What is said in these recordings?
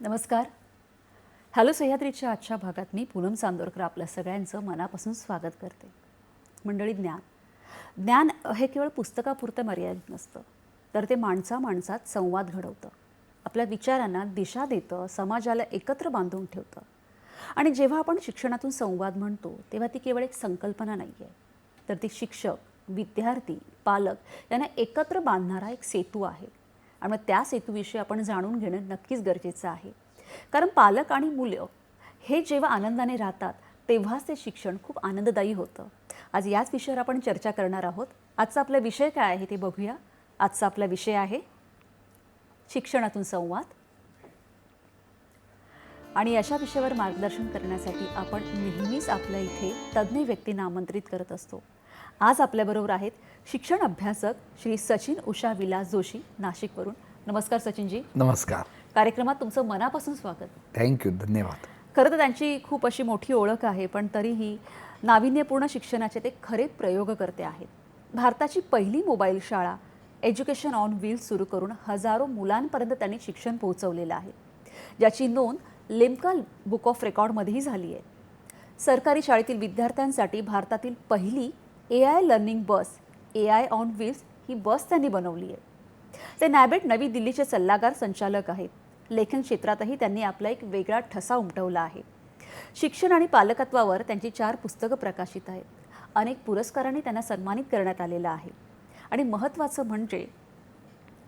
नमस्कार. हॅलो सह्याद्रीच्या आजच्या भागात मी पूनम चांदोरकर आपल्या सगळ्यांचं मनापासून स्वागत करते. मंडळी, ज्ञान हे केवळ पुस्तकापुरतं मर्यादित नसतं, तर ते माणसात संवाद घडवतं, आपल्या विचारांना दिशा देतं, समाजाला एकत्र बांधून ठेवतं. आणि जेव्हा आपण शिक्षणातून संवाद म्हणतो तेव्हा ती केवळ एक संकल्पना नाही आहे, तर ती शिक्षक, विद्यार्थी, पालक यांना एकत्र बांधणारा एक सेतू आहे. आणि मग त्या सेतूविषयी आपण जाणून घेणं नक्कीच गरजेचं आहे. कारण पालक आणि मुलं हे जेव्हा आनंदाने राहतात तेव्हाच ते शिक्षण खूप आनंददायी होतं. आज याच विषयावर आपण चर्चा करणार आहोत. आजचा आपला विषय काय आहे ते बघूया. आजचा आपला विषय आहे शिक्षणातून संवाद. आणि अशा विषयावर मार्गदर्शन करण्यासाठी आपण नेहमीच आपल्या इथे तज्ज्ञ व्यक्तींना आमंत्रित करत असतो. आज आपल्याबरोबर आहेत शिक्षण अभ्यासक श्री सचिन उषा विलास जोशी, नाशिकवरून. नमस्कार सचिनजी. नमस्कार. कार्यक्रमात तुमचं मनापासून स्वागत. थँक्यू, धन्यवाद. खरं तर त्यांची खूप अशी मोठी ओळख आहे, पण तरीही नाविन्यपूर्ण शिक्षणाचे ते खरे प्रयोगकर्ते आहेत. भारताची पहिली मोबाईल शाळा एज्युकेशन ऑन व्हील्स सुरू करून हजारो मुलांपर्यंत त्यांनी शिक्षण पोहोचवलेलं आहे, ज्याची नोंद लिम्का बुक ऑफ रेकॉर्डमध्येही झाली आहे. सरकारी शाळेतील विद्यार्थ्यांसाठी भारतातील पहिली AI learning bus, AI on wheels ही बस त्यांनी बनवली आहे. ते नॅबेट नवी दिल्लीचे सल्लागार संचालक आहेत. लेखन क्षेत्रातही त्यांनी आपला एक वेगळा ठसा उमटवला आहे. शिक्षण आणि पालकत्वावर त्यांची 4 पुस्तकं प्रकाशित आहेत. अनेक पुरस्कारांनी त्यांना सन्मानित करण्यात आलेलं आहे. आणि महत्त्वाचं म्हणजे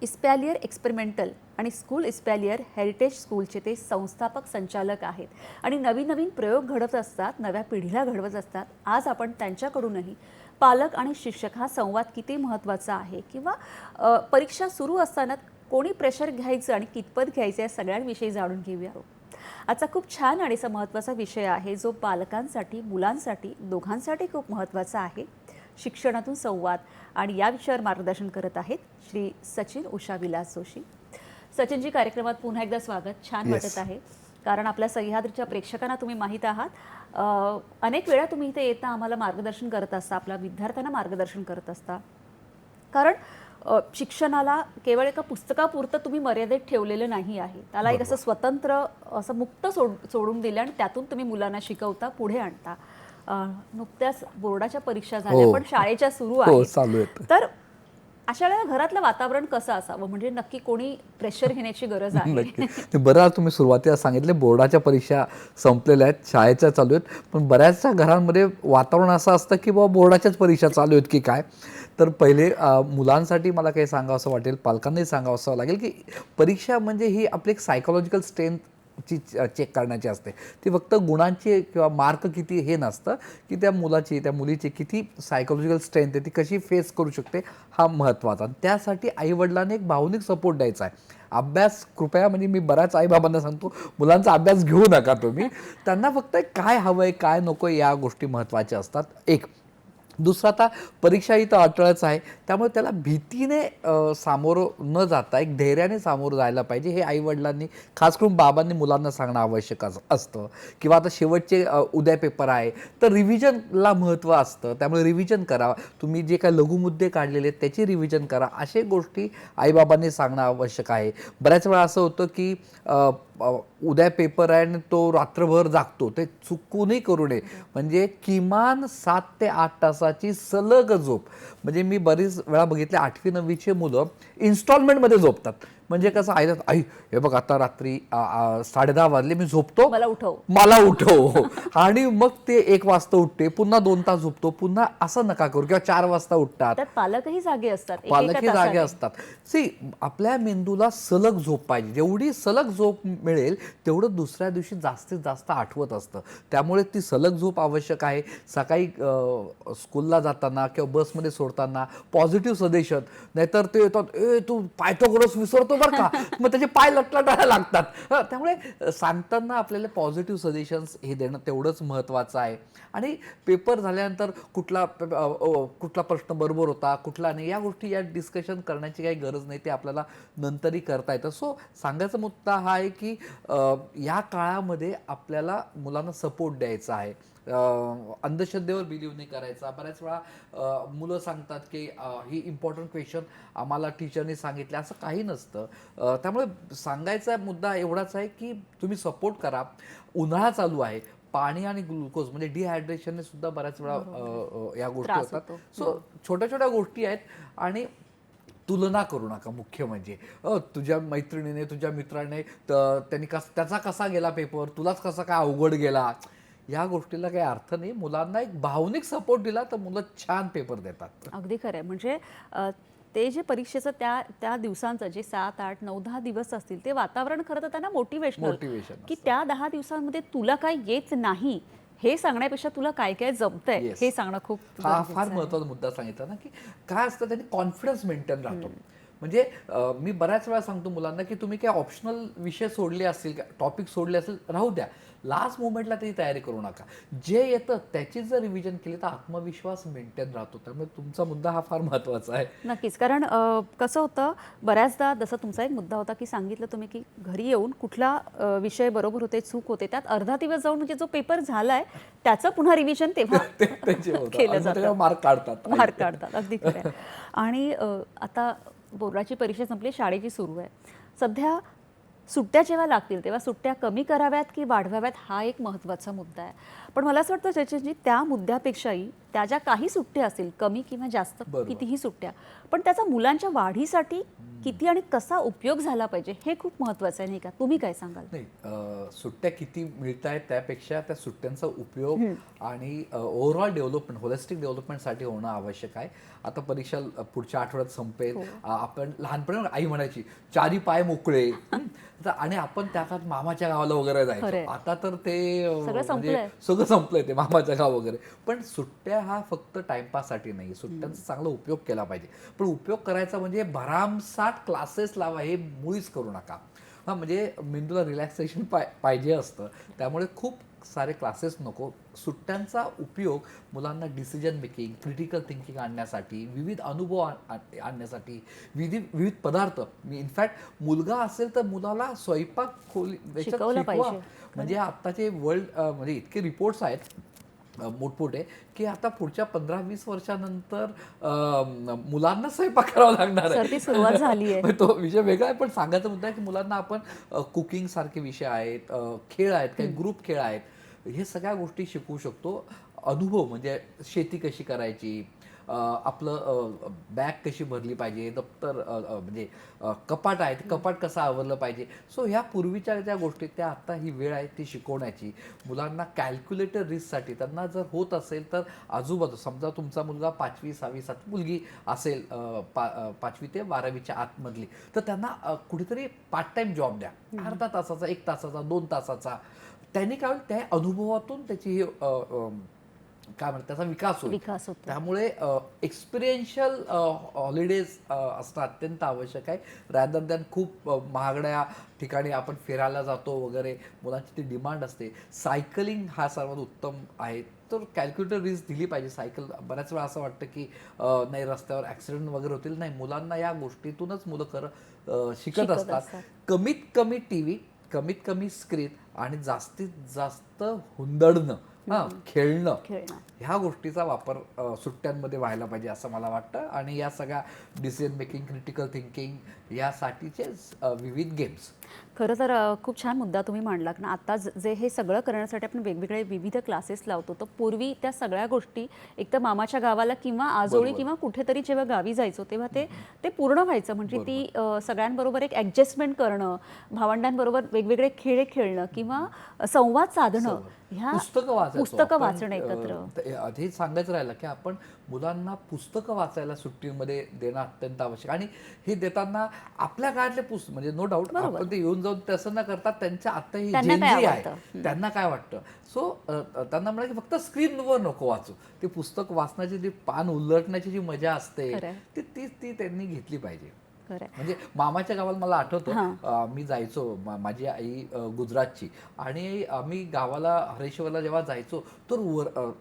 इस्पॅलियर एक्सपेरिमेंटल आणि स्कूल इस्पॅलियर हेरिटेज स्कूलचे ते संस्थापक संचालक आहेत. आणि नवीन नवीन प्रयोग घडवत असतात, नव्या पिढीला घडवत असतात. आज आपण त्यांच्याकडूनही पालक आणि शिक्षक हा संवाद किती महत्त्वाचा आहे, किंवा परीक्षा सुरू असताना कोणी प्रेशर घ्यायचं आणि कितपत घ्यायचं या सगळ्यांविषयी जाणून घेऊया. आजचा खूप छान आणि असा महत्त्वाचा विषय आहे, जो पालकांसाठी, मुलांसाठी, दोघांसाठी खूप महत्त्वाचा आहे. शिक्षणातून संवाद. आणि या विषयावर मार्गदर्शन करत आहेत श्री सचिन उषा विलास जोशी. सचिनजी, कार्यक्रमात पुन्हा एकदा स्वागत. छान वाटत आहे, कारण आपल्या सह्याद्रीच्या प्रेक्षकांना तुम्ही माहीत आहात, अनेक वेळा तुम्ही इथे येता, आम्हाला मार्गदर्शन करत असता, आपल्या विद्यार्थ्यांना मार्गदर्शन करत असता. कारण शिक्षणाला केवळ एका पुस्तकापुरतं तुम्ही मर्यादित ठेवलेलं नाही आहे. त्याला एक असं स्वतंत्र, असं मुक्त सोडून दिलं आणि त्यातून तुम्ही मुलांना शिकवता, पुढे आणता. नुकत्याच बोर्डाच्या परीक्षा झाल्या, पण शाळेच्या सुरू आहेत. तर अशा वेळेला घरातलं वातावरण कसं असावं, म्हणजे नक्की कोणी प्रेशर घेण्याची गरज आहे? बरं, तुम्ही सुरुवातीला सांगितले बोर्डाच्या परीक्षा संपलेल्या आहेत, शाळेच्या चालू आहेत, पण बऱ्याचशा घरांमध्ये वातावरण असं असतं की बाबा बोर्डाच्याच परीक्षा चालू आहेत की काय. तर पहिले मुलांसाठी मला काही सांगावंसं वाटेल, पालकांनाही सांगावंसं लागेल की परीक्षा म्हणजे ही आपली एक सायकोलॉजिकल स्ट्रेंथ ची चेक करण्याची असते. ती फक्त गुणांची किंवा मार्क किती हे नसतं, की त्या मुलाची, त्या मुलीची किती सायकोलॉजिकल स्ट्रेंथ आहे, ती कशी फेस करू शकते, हा महत्त्वाचा. आणि त्यासाठी आईवडिलांनी एक भावनिक सपोर्ट द्यायचा आहे. अभ्यास कृपया, म्हणजे मी बऱ्याच आईबाबांना सांगतो, मुलांचा अभ्यास घेऊ नका तुम्ही, त्यांना फक्त काय हवं आहे, काय नको या गोष्टी महत्त्वाच्या असतात. एक दुसरा, आता परीक्षा ही तर अटळच आहे, त्यामुळे त्याला भीतीने सामोरं न जाता एक धैर्याने सामोरं जायला पाहिजे. हे आईवडिलांनी, खास करून बाबांनी मुलांना सांगणं आवश्यक असतं. किंवा आता शेवटचे उद्या पेपर आहे, तर रिव्हिजनला महत्त्व असतं, त्यामुळे रिव्हिजन करा. तुम्ही जे काही लघुमुद्दे काढलेले आहेत त्याची रिव्हिजन करा. अशा गोष्टी आईबाबांनी सांगणं आवश्यक आहे. बऱ्याच वेळा असं होतं की उद्या पेपर आहे आणि तो रात्रभर जागतो, ते चुकूनही करू नये. म्हणजे किमान 7 ते 8 तासाची सलग झोप. म्हणजे मी बरीच वेळा बघितले 8वी 9वीचे मुलं इन्स्टॉलमेंटमध्ये झोपतात. म्हणजे कसं, आई हे बघ आता रात्री 10:30 वाजले, मी झोपतो, मला उठव. आणि मग ते 1 वाजता उठते, पुन्हा 2 तास झोपतो, पुन्हा. असं नका करू. किंवा 4 वाजता उठतात. पालकही जागे असतात. सी, आपल्या मेंदूला सलग झोप पाहिजे. जेवढी सलग झोप मिळेल तेवढं दुसऱ्या दिवशी जास्तीत जास्त आठवत असतं. त्यामुळे ती सलग झोप आवश्यक आहे. सकाळी स्कूलला जाताना किंवा बसमध्ये सोडताना पॉझिटिव्ह सजेशन. नाहीतर ते येतात, तू पायथागोरस विसरतो बरं का, मग त्याचे पाय लटलटायला लागतात. त्यामुळे सांगताना आपल्याला पॉझिटिव्ह सजेशन्स हे देणं तेवढंच महत्त्वाचं आहे. आणि पेपर झाल्यानंतर कुठला प्रश्न बरोबर होता, कुठला नाही, या गोष्टी या डिस्कशन करण्याची काही गरज नाही. ते आपल्याला नंतरही करता येतं. सो सांगायचा मुद्दा हा आहे की या काळामध्ये आपल्याला मुलांना सपोर्ट द्यायचा आहे. अंधश्रद्धेवर बिलीव्ह नाही करायचा. बऱ्याच वेळा मुलं सांगतात की ही इम्पॉर्टंट क्वेश्चन आम्हाला टीचरने सांगितले, असं काही नसतं. त्यामुळे सांगायचा मुद्दा एवढाच आहे की तुम्ही सपोर्ट करा. उन्हाळा चालू आहे, पाणी आणि ग्लुकोज म्हणजे डिहायड्रेशनने सुद्धा बऱ्याच वेळा या गोष्टी त्रास होतात. होतो. सो छोट्या छोट्या गोष्टी आहेत. आणि तुलना करू नका. मुख्य म्हणजे तुझ्या मैत्रिणीने तुझ्या मित्राने त्यांनी त्याचा कसा गेला पेपर, तुलाच कसा काय अवघड गेला, या गोष्टीला काही अर्थ नाही. मुलांना एक भावनिक सपोर्ट दिला तर मुलं छान पेपर देतात. अगदी खरं आहे. म्हणजे ते जे परीक्षेचं त्या त्या दिवसांचं जे 7, 8, 9, 10 दिवस असतील ते वातावरण खरं तर त्यांना मोटिवेशनल, मोटिवेशन की त्या 10 दिवसांमध्ये तुला काय येत नाही हे सांगण्यापेक्षा तुला काय काय जमतंय Yes. हे सांगणं खूप हा गरजेचं फार आहे. महत्त्वाचा मुद्दा सांगितला ना, की काय असतं त्यांनी कॉन्फिडन्स मेंटेन राहतो. म्हणजे मी बऱ्याच वेळा सांगतो मुलांना की तुम्ही काय ऑप्शनल विषय सोडले असतील, टॉपिक सोडले असेल, राहू द्या. लास्ट मोमेंटला त्याची तयारी करू नका. जे येतं त्याची जर रिव्हिजन केली तर आत्मविश्वास मेंटेन राहतो. त्यामुळे तुमचा मुद्दा हा फार महत्त्वाचा आहे. नक्कीच. कारण कसं होतं बऱ्याचदा जसं तुमचा एक मुद्दा होता की सांगितलं तुम्ही की घरी येऊन कुठला विषय बरोबर होते, चूक होते, त्यात अर्धा दिवस जाऊन म्हणजे जो पेपर झालाय त्याचं पुन्हा रिव्हिजन तेव्हा त्यांचे होतं. केलं आणि मग जातं. तेव्हा मार्क काढतात. मार्क काढतात. अगदी खरं आहे. आणि आता बोर्डाची परीक्षा संपली, शाळेची सुरू आहे. सध्या सुट्ट्या जेव्हा लागतील तेव्हा सुट्ट्या कमी कराव्यात की वाढवाव्यात हा एक महत्त्वाचा मुद्दा आहे. पण मला असं वाटतं चेतनजी त्या मुद्द्यापेक्षाही त्या ज्या काही सुट्ट्या असतील कमी किंवा जास्त बरोबर. कितीही सुट्ट्या, पण त्याचा मुलांच्या वाढीसाठी किती आणि कसा उपयोग झाला पाहिजे हे खूप महत्त्वाचं आहे नाही का? तुम्ही काय सांगाल? नाही, सुट्ट्या किती मिळत आहेत त्यापेक्षा त्या सुट्ट्यांचा उपयोग आणि ओव्हरऑल डेव्हलपमेंट, होलिस्टिक डेव्हलपमेंटसाठी होणं आवश्यक आहे. आता परीक्षा पुढच्या आठवड्यात संपेल. आपण लहानपणी आई म्हणायची 4 पाय मोकळे. आणि आपण त्या काळात मामाच्या गावाला वगैरे खरंय. जायचो. आता तर ते सगळं संपलंय. सगळं संपलंय ते मामाच्या गाव वगैरे. पण सुट्ट्या हा फक्त टाइमपाससाठी नाही, सुट्ट्यांचा चांगला उपयोग केला पाहिजे. पण उपयोग करायचा म्हणजे भरामसाठ क्लासेस लावा हे मुळीच करू नका. हां, म्हणजे मेंदूला रिलॅक्सेशन पाहिजे असतं. त्यामुळे खूप सारे क्लासेस नको. सुट्ट्यांचा उपयोग मुलांना डिसिजन मेकिंग, क्रिटिकल थिंकिंग आणण्यासाठी, विविध अनुभव आणण्यासाठी, विविध पदार्थ. मी इनफॅक्ट मुलगा असेल तर मुलाला स्वयंपाक खोली याच्यात शिकवलं शिकवा. पाहिजे. म्हणजे आत्ताचे वर्ल्ड म्हणजे इतके रिपोर्ट्स आहेत मोठमोठे की आता पुढच्या 15-20 वर्षानंतर मुलांना स्वयंपाक करावा लागणार सर, ती सुरुवात झाली आहे. तो विषय वेगळा आहे. पण सांगायचा मुद्दा आहे की मुलांना आपण कुकिंग सारखे विषय आहेत, खेळ आहेत, काही ग्रुप खेळ आहेत, हे सगळ्या गोष्टी शिकवू शकतो. अनुभव म्हणजे शेती कशी करायची, आपलं बॅग कशी भरली पाहिजे, दप्तर म्हणजे कपाट आहे, कपाट कसं आवरलं पाहिजे. सो ह्या पूर्वीच्या ज्या गोष्टी त्या आत्ता ही वेळ आहे ती शिकवण्याची. मुलांना कॅल्क्युलेटर रिस्कसाठी त्यांना जर होत असेल तर आजूबाजू, समजा तुमचा मुलगा 5वी 6वी 7वी मुलगी असेल 5वी ते 12वीच्या आतमधली, तर त्यांना कुठेतरी पार्ट टाइम जॉब द्या. अर्धा तासाचा, 1 तासाचा, 2 तासाचा. त्यांनी काय होईल, त्या अनुभवातून त्याची काय म्हणतात त्याचा विकास होईल. विकास होतो. त्यामुळे एक्सपिरियन्शियल हॉलिडेज असणं अत्यंत आवश्यक आहे. रॅदर दॅन खूप महागड्या ठिकाणी आपण फिरायला जातो वगैरे, मुलांची ती डिमांड असते. सायकलिंग हा सर्वात उत्तम आहे. तर कॅल्क्युलेटर रिस्क दिली पाहिजे. सायकल बऱ्याच वेळा असं वाटतं की नाही रस्त्यावर ॲक्सिडेंट वगैरे होतील. नाही, मुलांना या गोष्टीतूनच मुलं शिकत असतात. कमीत कमी टीव्ही, कमीत कमी स्क्रीन आणि जास्तीत जास्त हुंदडणं, खेळणं, ह्या गोष्टीचा वापर सुट्ट्यांमध्ये व्हायला पाहिजे असं मला वाटतं. आणि या सगळ्या डिसिजन मेकिंग, क्रिटिकल थिंकिंग यासाठीचे विविध गेम्स. खरं तर खूप छान मुद्दा तुम्ही मांडलात ना. आता जे हे सगळं करण्यासाठी आपण वेगवेगळे विविध क्लासेस लावतो, तर पूर्वी त्या सगळ्या गोष्टी एक तर मामाच्या गावाला किंवा आजोळी किंवा कुठेतरी जेव्हा गावी जायचो तेव्हा ते पूर्ण व्हायचं. म्हणजे ती सगळ्यांबरोबर एक ॲडजस्टमेंट करणं, भावंडांबरोबर वेगवेगळे खेळ खेळणं किंवा संवाद साधणं, ह्या पुस्तकं वाचणं एकत्र. हे सांगायचं राहिलं की आपण मुलांना पुस्तकं वाचायला सुट्टीमध्ये देणं अत्यंत आवश्यक. आणि हे देताना आपल्या काळातले पुस्तक म्हणजे नो डाऊट आपण ते येऊन जाऊन तसं न करता त्यांच्या आता ही जेन जी आहे त्यांना काय वाटतं. सो त्यांना म्हणा की फक्त स्क्रीनवर नको वाचू, ते पुस्तक वाचण्याची जी पान उलटण्याची जी मजा असते ती त्यांनी घेतली पाहिजे. म्हणजे मामाच्या गावाला मला आठवतं मी जायचो, माझी आई गुजरातची, आणि आम्ही गावाला हरेश्वरला जेव्हा जायचो तर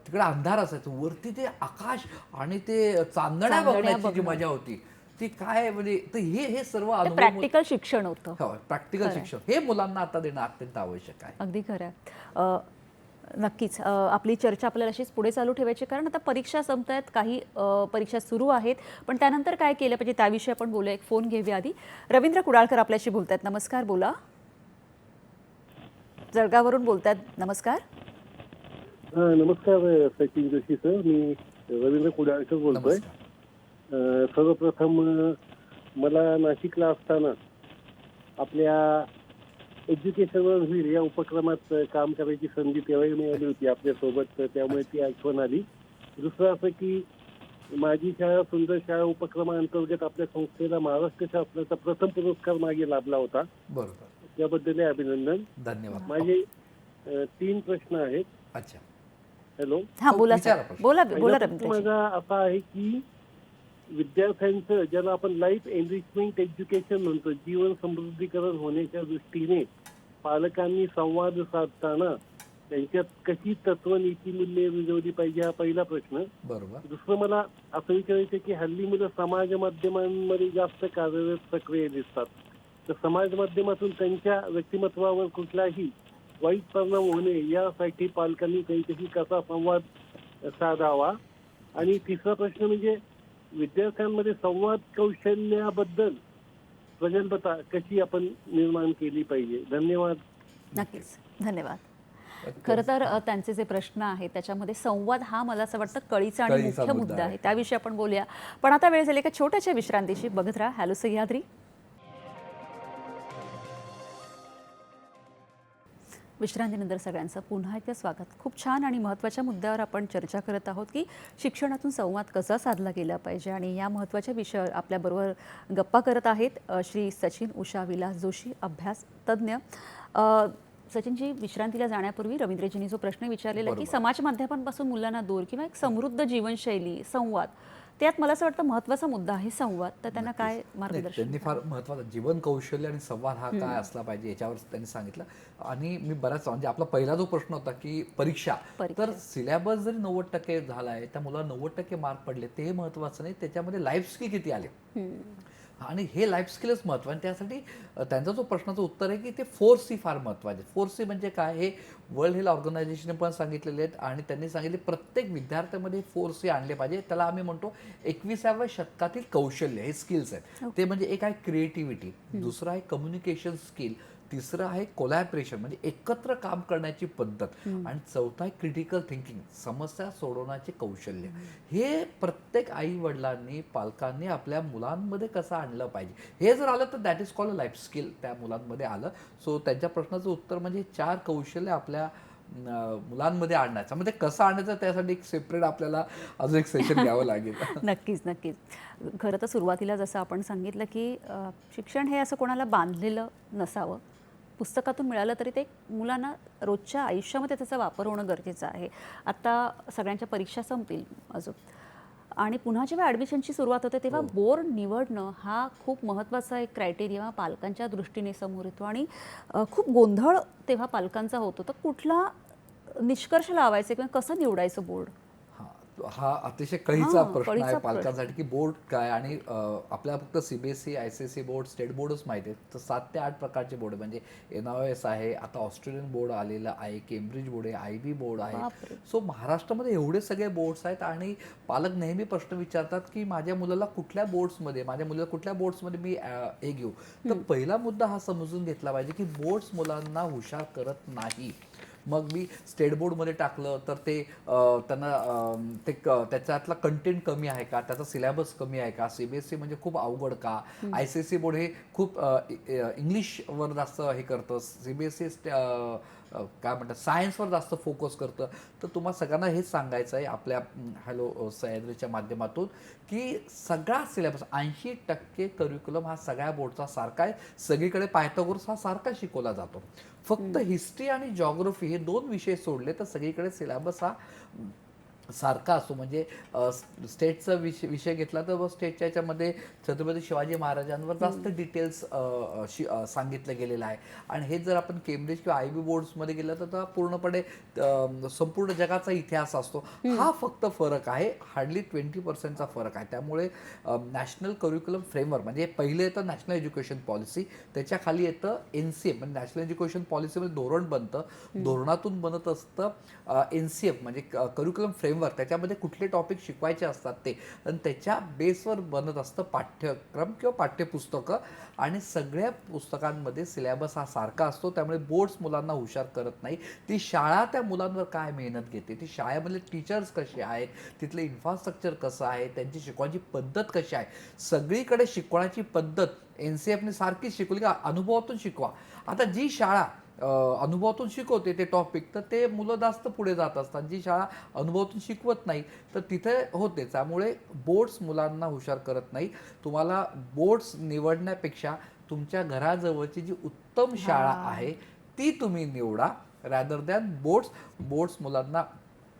तिकडे अंधार असायचं, वरती ते आकाश आणि ते चांदण्या बघण्याची जी मजा होती ती काय, म्हणजे हे सर्व अनुभव प्रॅक्टिकल शिक्षण होतं. प्रॅक्टिकल शिक्षण हे मुलांना आता देणं अत्यंत आवश्यक आहे. अगदी खरं आहे. नक्कीच. आपली चर्चा आपल्याला अशीच पुढे चालू ठेवायची, कारण आता परीक्षा संपत आहेत, काही परीक्षा सुरू आहेत. पण त्यानंतर काय केलं पाहिजे त्याविषयी आपण बोलूया. एक फोन घेऊया आधी. रवींद्र कुडाळकर आपल्याशी बोलतायत. नमस्कार, बोला. जळगाववरून बोलतायत. नमस्कार. नमस्कार सचिन जोशी सर. मी रवींद्र कुडाळकर बोलतोय. नमस्कार. सर्वप्रथम मला नाशिकला असताना आपल्या एज्युकेशनल व्हील या उपक्रमात काम करायची संधी तेव्हाही मिळाली होती आपल्यासोबत, त्यामुळे ती आठवण आली. दुसरं असं की माझी शाळा सुंदर शाळा उपक्रमाअंतर्गत आपल्या संस्थेला महाराष्ट्र शासनाचा प्रथम पुरस्कार मागे लाभला होता. बरोबर. त्याबद्दल अभिनंदन. धन्यवाद. माझे 3 प्रश्न आहेत. अच्छा. हॅलो. हां, बोला विचारा सर. प्रश्न. बोला पहिला प्रश्न रवींद्रजी. माझा असा आहे की विद्यार्थ्यांचं, ज्याला आपण लाईफ एनरिचमेंट एज्युकेशन म्हणतो, जीवन समृद्धीकरण होण्याच्या दृष्टीने पालकांनी संवाद साधताना त्यांच्यात कशी तत्व नीतिमूल्ये रुजवली पाहिजे, हा पहिला प्रश्न. बरोबर. दुसरं मला असं विचारायचं की हल्ली मुलं समाज माध्यमांमध्ये जास्त कार्यरत सक्रिय दिसतात, तर समाज माध्यमातून त्यांच्या व्यक्तिमत्वावर कुठलाही वाईट परिणाम होणे यासाठी पालकांनी त्यांच्याशी कसा संवाद साधावा. आणि तिसरा प्रश्न म्हणजे विद्यार्थ्यांमध्ये संवाद कौशल्याबद्दल प्रगल्भता कशी आपण निर्माण केली पाहिजे. धन्यवाद. नक्कीच. धन्यवाद. खरं तर त्यांचे जे प्रश्न आहेत त्याच्यामध्ये संवाद हा मला असं वाटतं कळीचा आणि कळीचा मुख्य मुद्दा मुद्दा आहे. आहे. त्याविषयी आपण बोलूया. पण आता वेळ झाली एका छोट्याशा विश्रांतीची. बघत राहा हॅलो सह्याद्री. विश्रांतीनंतर सगळ्यांचं पुन्हा एकदा स्वागत. खूप छान आणि महत्त्वाच्या मुद्द्यावर आपण चर्चा करत आहोत की शिक्षणातून संवाद कसा साधला गेला पाहिजे. आणि या महत्त्वाच्या विषयावर आपल्याबरोबर गप्पा करत आहेत श्री सचिन उषा विलास जोशी, अभ्यास तज्ज्ञ. सचिनजी, विश्रांतीला जाण्यापूर्वी रवींद्रजींनी जो प्रश्न विचारलेला की समाज माध्यमांपासून मुलांना दूर किंवा एक समृद्ध जीवनशैली, संवाद, त्यात मला असं वाटतं महत्त्वाचा मुद्दा आहे संवाद. तर त्यांना काय नाही, मार्गदर्शन? त्यांनी फार महत्त्वाचा जीवन कौशल्य आणि संवाद हा काय असला पाहिजे याच्यावर त्यांनी सांगितलं. आणि मी बराच म्हणजे आपला पहिला जो प्रश्न होता की परीक्षा, तर सिलेबस जरी 90% झाला आहे, त्या मुलाला 90% मार्क पडले, ते महत्त्वाचं नाही, त्याच्यामध्ये लाईफ स्किल किती आले. आणि हे लाईफ स्किलच महत्त्व. आणि त्यासाठी त्यांचा जो प्रश्नाचं उत्तर आहे की ते 4C फार महत्त्वाचे. 4C म्हणजे काय, हे वर्ल्ड हेल्थ ऑर्गनायझेशनने पण सांगितलेले आहेत. आणि त्यांनी सांगितले प्रत्येक विद्यार्थ्यामध्ये 4C आणले पाहिजे. त्याला आम्ही म्हणतो 21व्या शतकातील कौशल्य, हे स्किल्स आहेत. ते म्हणजे एक आहे क्रिएटिव्हिटी, दुसरं आहे कम्युनिकेशन स्किल, तिसरं आहे कोलॅबरेशन म्हणजे एकत्र काम करण्याची पद्धत, आणि चौथा आहे क्रिटिकल थिंकिंग, समस्या सोडवण्याचे कौशल्य. हे प्रत्येक आई वडिलांनी, पालकांनी आपल्या मुलांमध्ये कसं आणलं पाहिजे. हे जर आलं तर that is called a life skill त्या मुलांमध्ये आलं. सो त्यांच्या प्रश्नाचं उत्तर म्हणजे 4 कौशल्य आपल्या मुलांमध्ये आणण्याचं. म्हणजे कसं आणायचं त्यासाठी एक सेपरेट आपल्याला अजून एक सेशन घ्यावं लागेल. नक्कीच नक्कीच. खरं तर सुरुवातीला जसं आपण सांगितलं की शिक्षण हे असं कोणाला बांधलेलं नसावं. पुस्तकातून मिळालं तरी ते मुलांना रोजच्या आयुष्यामध्ये त्याचा वापर होणं गरजेचं आहे. आता सगळ्यांच्या परीक्षा संपतील अजून, आणि पुन्हा जेव्हा ॲडमिशनची सुरुवात होते तेव्हा बोर्ड निवडणं हा खूप महत्त्वाचा एक क्रायटेरिया पालकांच्या दृष्टीने समोर येतो. आणि खूप गोंधळ तेव्हा पालकांचा होतो. तर कुठला निष्कर्ष लावायचे किंवा कसं निवडायचं बोर्ड? हा अतिशय कळीचा प्रश्न कळीचा आहे प्रश्न. पालकांसाठी की बोर्ड काय. आणि आपल्याला फक्त CBSE, ICSE बोर्ड, स्टेट बोर्डच माहिती आहे. तर 7 ते 8 प्रकारचे बोर्ड म्हणजे NIOS आहे, आता ऑस्ट्रेलियन बोर्ड आलेला आहे, केम्ब्रिज बोर्ड आहे, IB बोर्ड आहे. सो महाराष्ट्रामध्ये एवढे सगळे बोर्ड्स आहेत. आणि पालक नेहमी प्रश्न विचारतात की माझ्या मुलाला कुठल्या बोर्ड्समध्ये मी हे घेऊ. तर पहिला मुद्दा हा समजून घेतला पाहिजे की बोर्ड्स मुलांना हुशार करत नाही. मग मी स्टेट बोर्डमध्ये टाकलं तर ते त्यांना त्याच्यातला कंटेंट कमी आहे का, त्याचा सिलेबस कमी आहे का, CBSE म्हणजे खूप अवघड का, ICSE बोर्ड हे खूप इंग्लिशवर जास्त हे करतं, CBSE काय म्हणतात सायन्सवर जास्त फोकस करतं. तर तुम्हाला सगळ्यांना हेच सांगायचं आहे आपल्या हॅलो सह्याद्रीच्या माध्यमातून की सगळा सिलेबस 80% करिक्युलम हा सगळ्या बोर्डचा सारखा आहे. सगळीकडे पायथागोरस हा सारखा शिकवला जातो. फक्त हिस्ट्री आणि जॉग्राफी हे 2 विषय सोडले तर सगळीकडे सिलेबस हा सारखा असतो. म्हणजे स्टेटचा विषय घेतला तर स्टेटच्या याच्यामध्ये छत्रपती शिवाजी महाराजांवर जास्त डिटेल्स सांगितलं गेलेलं आहे. आणि हे जर आपण केम्ब्रिज किंवा IB बोर्ड्समध्ये गेलं तर पूर्णपणे संपूर्ण जगाचा इतिहास असतो. हा फक्त फरक आहे, हार्डली 20%चा फरक आहे. त्यामुळे नॅशनल करिक्युलम फ्रेमवर्क म्हणजे पहिले येतं नॅशनल एज्युकेशन पॉलिसी, त्याच्या खाली येतं NCF म्हणजे नॅशनल एज्युकेशन पॉलिसीमध्ये धोरण बनतं, धोरणातून बनत असतं NCF म्हणजे करिक्युलम फ्रेमवर्क, त्याच्यामध्ये कुठले टॉपिक शिकवायचे असतात ते, आणि त्याच्या बेसवर बनत असतं पाठ्यक्रम किंवा पाठ्यपुस्तकं. आणि सगळ्या पुस्तकांमध्ये सिलेबस हा सारखा असतो. त्यामुळे बोर्ड्स मुलांना हुशार करत नाही, ती शाळा त्या मुलांवर काय मेहनत घेते, ती शाळेमधले टीचर्स कसे आहेत, तिथलं इन्फ्रास्ट्रक्चर कसं आहे, त्यांची शिकवायची पद्धत कशी आहे, सगळीकडे शिकवण्याची पद्धत NCFने सारखीच शिकवली का अनुभवातून शिकवा. आता जी शाळा अनुभवातून शिकवते ते टॉपिक, तर ते मुलं जास्त पुढे जात असतात. जी शाळा अनुभवातून शिकवत नाही तर तिथे होते. त्यामुळे बोर्ड्स मुलांना हुशार करत नाही. तुम्हाला बोर्ड्स निवडण्यापेक्षा तुमच्या घराजवळची जी उत्तम शाळा आहे ती तुम्ही निवडा, रॅदर दॅन बोर्ड्स मुलांना.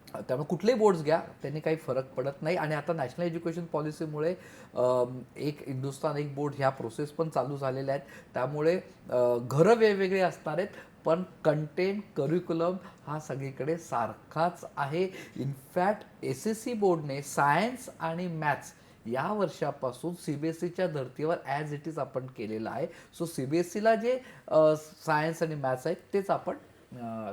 त्यामुळे कुठलेही बोर्ड्स घ्या, त्यांनी काही फरक पडत नाही. आणि आता नॅशनल एज्युकेशन पॉलिसीमुळे एक हिंदुस्तान एक बोर्ड ह्या प्रोसेस पण चालू झालेल्या आहेत. त्यामुळे घरं वेगवेगळे असणार आहेत, पण कंटेंट करिक्युलम हा सगळीकडे सारखाच आहे. इनफॅक्ट SSC बोर्डने सायन्स आणि मॅथ्स या वर्षापासून CBSEच्या धर्तीवर ॲज इट इज आपण केलेलं आहे. सो CBSEला जे सायन्स आणि मॅथ्स आहेत तेच आपण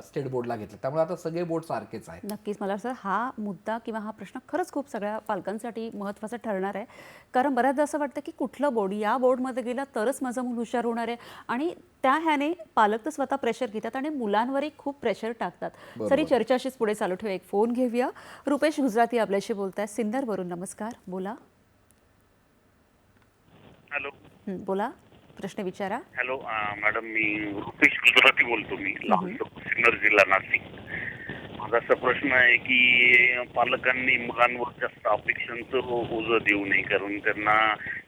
स्टेट बोर्डला घेतलं. त्यामुळे आता सगळे बोर्ड सारखेच आहेत. नक्कीच. मला असं हा मुद्दा किंवा हा प्रश्न खरंच खूप सगळ्या पालकांसाठी महत्त्वाचा ठरणार आहे. कारण बऱ्याचदा असं वाटतं की कुठलं बोर्ड, या बोर्डमध्ये गेला तरच माझं मूल हुशार होणार आहे, आणि त्या ह्याने पालक तर स्वतः प्रेशर घेतात आणि मुलांवरही खूप प्रेशर टाकतात. सरी चर्चा अशीच पुढे चालू ठेवू. एक फोन घेऊया. रुपेश गुजराती आपल्याशी बोलताय सिन्नरवरून. नमस्कार, बोला. हॅलो. बोला, प्रश्न विचारा. हॅलो मॅडम, मी रुपेश गुजराती बोलतो. मी सिन्नर जिल्हा नाशिक. माझा असा प्रश्न आहे की पालकांनी मुलांवर जास्त अपेक्षांचं ओझं देऊ नये. कारण त्यांना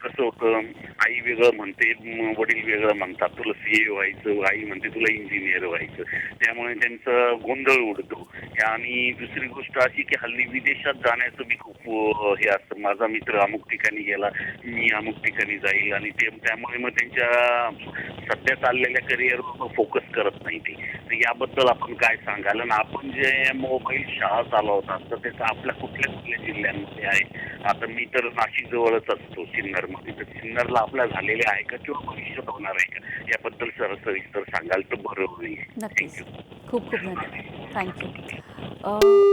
कसं होतं, आई वेगळं म्हणते, वडील वेगळं म्हणतात, तुला CA व्हायचं, आई म्हणते तुला इंजिनियर व्हायचं. त्यामुळे त्यांचा गोंधळ उडतो. आणि दुसरी गोष्ट अशी की हल्ली विदेशात जाण्याचं बी खूप हे असतं. माझा मित्र अमुक ठिकाणी गेला, मी अमुक ठिकाणी जाईल, आणि त्यामुळे मग त्यांच्या सध्या चाललेल्या करिअरवर फोकस करत नाही ते. तर याबद्दल आपण काय सांगाल? आणि आपण जे मोबाईल शाळा चालवतात तर त्याचा आपल्या कुठल्या कुठल्या जिल्ह्यांमध्ये आहे? आता मी तर नाशिक जवळच असतो, सिन्नरमध्ये. तर सिन्नरला आपल्या झालेले आहे का किंवा भविष्यात होणार आहे का, याबद्दल सविस्तर सांगाल तर बरं होईल. नक्कीच. खूप खूप धन्यवाद. थँक्यू.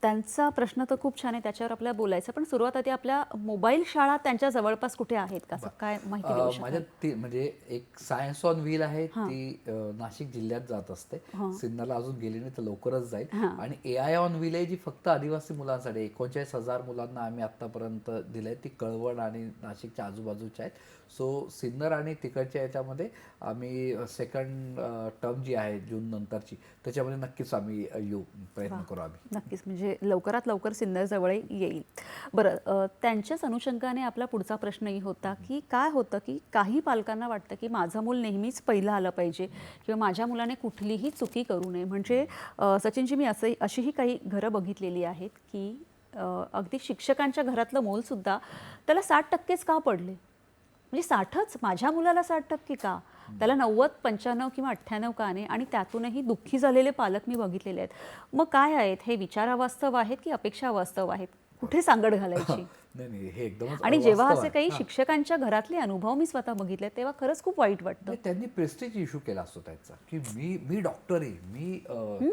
त्यांचा प्रश्न तर खूप छान आहे, त्याच्यावर आपल्याला बोलायचं. पण सुरुवात आधी आपल्या मोबाईल शाळा त्यांच्या जवळपास कुठे आहेत का, असं काय माहिती देऊ माझ्या शकाल? म्हणजे एक सायन्स ऑन व्हील आहे, ती नाशिक जिल्ह्यात जात असते. सिन्नरला अजून गेली नाही तर लवकरच जाईल. आणि AI ऑन व्हील आहे, जी फक्त आदिवासी मुलांसाठी 39,000 मुलांना आम्ही आतापर्यंत दिलंय. ती कळवण आणि नाशिकच्या आजूबाजूच्या आहेत. सो सिन्नर आणि तिकडच्या याच्यामध्ये आम्ही सेकंड टर्म जी आहे जून नंतरची, त्याच्यामध्ये नक्कीच आम्ही येऊ, प्रयत्न करू आम्ही. नक्कीच, म्हणजे लवकरात लवकर सिन्नर जवळ येईल. बरं, त्यांच्याच अनुषंगाने आपला पुढचा प्रश्नही होता की काय होतं की काही पालकांना वाटतं की माझं मूल नेहमीच पहिलं आलं पाहिजे किंवा माझ्या मुलाने कुठलीही चुकी करू नये. म्हणजे सचिनजी, मी अशीही काही घरं बघितलेली आहेत की अगदी शिक्षकांच्या घरातलं मूलसुद्धा त्याला 60% का पडले, म्हणजे 60च, माझ्या मुलाला 60% का, त्याला 90, 95 किंवा 98 का नाही, आणि त्यातूनही दुःखी झालेले पालक मी बघितलेले आहेत. मग काय आहेत हे, विचारावास्तव आहेत की अपेक्षावास्तव आहेत? कुठे सांगड घालायची? नाही, हे एकदमच आणि जेव्हा अवास्तव असे आहे. काही शिक्षकांच्या घरातले अनुभव मी स्वतः बघितले तेव्हा खरंच खूप वाईट वाटतं. नाही, त्यांनी प्रेस्टिज इश्यू केला असतो त्यांचा, की मी डॉक्टर आहे, मी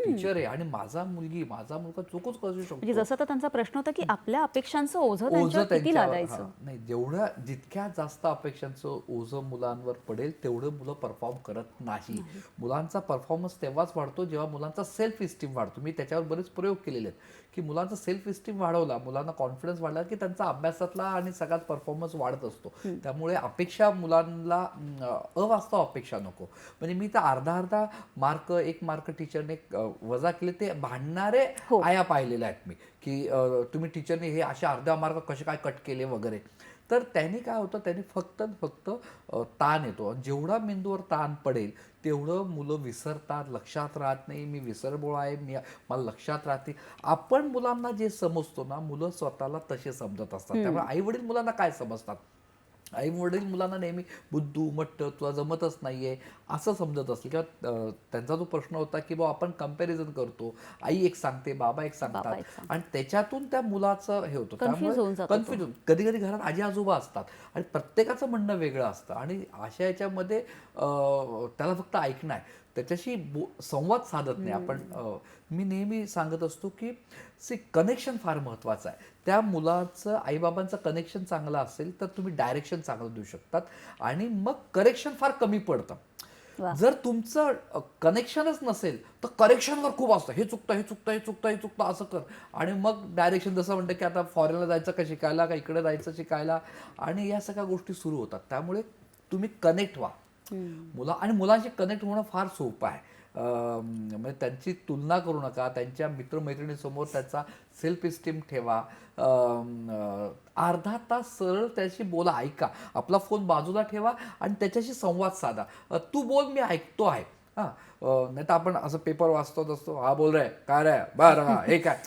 टीचर आहे, आणि माझा मुलगा चुकूच करू म्हणजे शकतो. जसं तर त्यांचा प्रश्न होता की आपल्या अपेक्षांचं ओझं त्यांच्यावर किती लादायचं. नाही, जितक्या जास्त अपेक्षांचं ओझं मुलांवर पडेल तेवढं मुलं परफॉर्म करत नाही. मुलांचा परफॉर्मन्स तेव्हाच वाढतो जेव्हा मुलांचा सेल्फ इस्टीम वाढतो. मी त्याच्यावर बरेच प्रयोग केलेले आहेत की मुलांचा सेल्फ इस्टीम वाढवला, मुलांना कॉन्फिडन्स वाढला की त्यांचा अभ्यासातला आणि सगळ्यात परफॉर्मन्स वाढत असतो. त्यामुळे अपेक्षा मुलांना अवास्तव अपेक्षा नको. म्हणजे मी तर अर्धा मार्क, 1 मार्क टीचरने वजा केले, ते भांडणारे आया पाहिलेले आहेत मी, की तुम्ही टीचरने हे अशा अर्ध्या मार्क कसे काय कट केले वगैरे. तर त्याने काय होतं, त्याने फक्त ताण येतो आणि जेवढा मेंदूवर ताण पडेल तेवढं मुलं विसरतात, लक्षात राहत नाही. मी विसरबोळ आहे, मला लक्षात राहते. आपण मुलांना जे समजतो ना, मुलं स्वतःला तसे समजत असतात. त्यामुळे आई वडील मुलांना काय समजतात, आई वडील मुलांना नेहमी बुद्धू मट्ट तुला जमतच नाहीये असं समजत असते. किंवा त्यांचा जो प्रश्न होता की बा आपण कंपॅरिझन करतो, आई एक सांगते बाबा एक सांगतात एक सांगतात. आणि त्याच्यातून त्या मुलाचं हे होतं. Confuse होऊन जातो तो. कन्फ्युजन, कधी कधी घरात आजी आजोबा असतात आणि प्रत्येकाचं म्हणणं वेगळं असतं आणि अशा याच्यामध्ये त्याला फक्त ऐकणं आहे, त्याच्याशी संवाद साधत नाही आपण. मी नेहमी सांगत असतो की कनेक्शन फार महत्त्वाचं आहे. त्या मुलाचं आईबाबांचं कनेक्शन चांगलं असेल तर तुम्ही डायरेक्शन चांगलं देऊ शकतात आणि मग करेक्शन फार कमी पडतं. वा. जर तुमचं कनेक्शनच नसेल तर करेक्शनवर खूप असतं, हे चुकतं हे चुकतं हे चुकतं हे चुकतं असं कर, आणि मग डायरेक्शन जसं म्हणतं की आता फॉरेनला जायचं का शिकायला, का इकडे जायचं शिकायला, आणि या सगळ्या गोष्टी सुरू होतात. त्यामुळे तुम्ही कनेक्ट व्हा आणि मुलांशी कनेक्ट होणं फार सोपं आहे. म्हणजे त्यांची तुलना करू नका, त्यांच्या मित्रमैत्रिणीसमोर त्याचा सेल्फ इस्टीम ठेवा. अर्धा तास सरळ त्याशी बोला, ऐका, आपला फोन बाजूला ठेवा आणि त्याच्याशी संवाद साधा. तू बोल, मी ऐकतो आहे. हां, नाही तर आपण असं पेपर वाचतो असतो, हा बोल रे, काय रे, बरं, हा हे काय,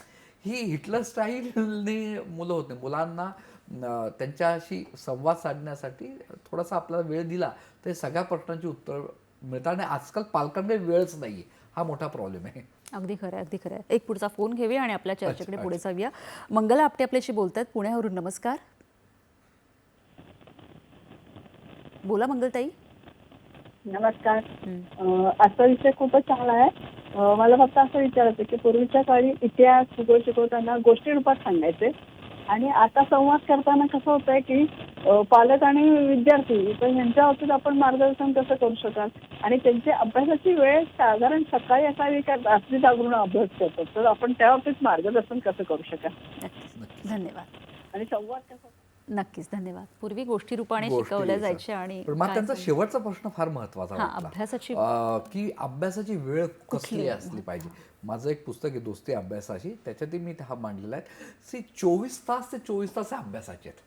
ही हिटलर स्टाईलने मुलं होते. मुलांना त्यांच्याशी संवाद साधण्यासाठी थोडासा आपल्याला वेळ दिला तर सगळ्या प्रश्नांची उत्तर मिळतात. आणि आजकाल पालकांकडे वेळच नाहीये, हा मोठा प्रॉब्लेम आहे. अगदी खरं आहे, अगदी खरं आहे. एक पुढचा फोन घेऊया आणि आपल्या चर्चेकडे अच्छा, पुढे जाऊया. मंगला आपटे आपल्याशी बोलतात पुण्यावरून. नमस्कार, बोला मंगलताई. नमस्कार. आजचा विषय खूपच चांगला आहे. मला फक्त असं विचारायचं की पूर्वीच्या काळी इतिहास भूगोल शिकवताना गोष्टी रूपात सांगायचे आणि आता संवाद करताना कसं होतंय की पालक आणि विद्यार्थी तर यांच्या बाबतीत आपण मार्गदर्शन कसं करू शकाल आणि त्यांची अभ्यासाची वेळ साधारण सकाळी असावी का रात्री जागरून अभ्यास करतात, तर आपण त्या बाबतीत मार्गदर्शन कसं करू शकाल नक्कीच, धन्यवाद. आणि संवाद कसा? नक्कीच, धन्यवाद. पूर्वी गोष्टी रूपाने गोष्टी शिकवल्या यायच्या. जायच्या आणि पण मग काय त्यांचा सांगू? शेवटचा प्रश्न फार महत्वाचा हां, वाटला. अभ्यासाची की अभ्यासाची वेळ कसली असली पाहिजे. माझं एक पुस्तक आहे दोस्ती अभ्यासाची, त्याच्यातही मी हा मांडलेला आहे. 24 तास ते 24 तास अभ्यासाचे आहेत,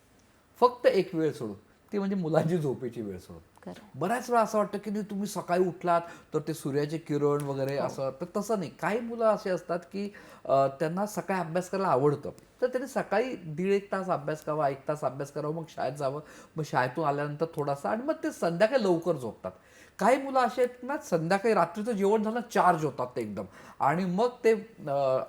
फक्त एक वेळ सोडून, ती म्हणजे मुलांची झोपेची वेळ सोडून. खरं. बऱ्याच वेळा असं वाटतं की नाही तुम्ही सकाळी उठलात तर ते सूर्याचे किरण वगैरे असं, तर तसं नाही. काही मुलं असे असतात की त्यांना सकाळी अभ्यास करायला आवडतं, तर त्यांनी सकाळी 1.5 तास अभ्यास करावा, 1 तास अभ्यास करावा, मग शाळेत जावं, मग शाळेतून आल्यानंतर थोडासा, आणि मग ते संध्याकाळी लवकर झोपतात. काही मुलं असे आहेत ना, संध्याकाळी रात्रीचं जेवण झालं चार्ज होतात ते एकदम, आणि मग ते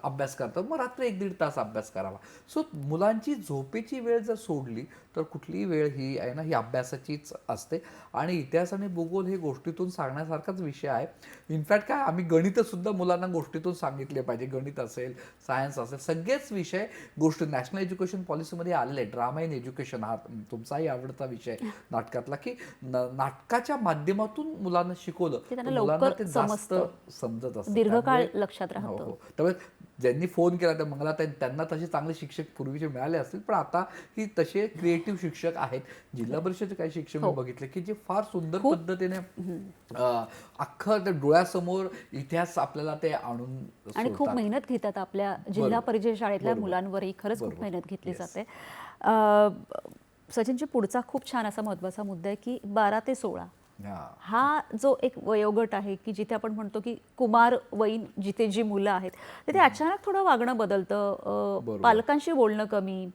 अभ्यास करतात, मग रात्री 1-1.5 तास अभ्यास करावा. सो मुलांची झोपेची वेळ जर सोडली तर कुठलीही वेळ ही आहे ना, ही अभ्यासाचीच असते. आणि इतिहास आणि भूगोल हे गोष्टीतून सांगण्यासारखाच विषय आहे. इनफॅक्ट काय, आम्ही गणितसुद्धा मुलांना गोष्टीतून सांगितले पाहिजे. गणित असेल, सायन्स असेल, सगळेच विषय गोष्टी नॅशनल एज्युकेशन पॉलिसीमध्ये आलेले आहे. ड्रामा इन एज्युकेशन हा तुमचाही आवडता विषय नाटकातला, की नाटकाच्या माध्यमातून मुलांना शिकवलं ते त्यांना तर मुलांना लवकर ते जास्त समजतं. समजत असतं. दीर्घकाळ त्यामुळे- लक्षात हो, राहतं. हो. त्यामुळे ज्यांनी फोन केला तर मंगलाताई, त्यांना तसे चांगले शिक्षक पूर्वीचे मिळाले असतील, पण आता ही तसे क्रिएटिव्ह शिक्षक आहेत. जिल्हा परिषदेचे काही शिक्षक मी बघितले की जे फार सुंदर पद्धतीने अख्खं ते डोळ्यासमोर इतिहास आपल्याला ते आणून आणि खूप सोडतात. मेहनत घेतात. आपल्या जिल्हा बरोबर. परिषद शाळेतल्या बरोबर. मुलांवरही खरंच खूप बरोबर. मेहनत घेतली Yes. जाते. सचिनजी, पुढचा खूप छान असा महत्त्वाचा मुद्दा आहे की 12 ते 16 हा. हा जो एक वयोगट आहे की जिथे आपण म्हणतो की कुमार वयीन जिथे जी मुलं आहेत तिथे अचानक थोडं वागणं बदलतं. बरोबर. पालकांशी बोलणं कमी,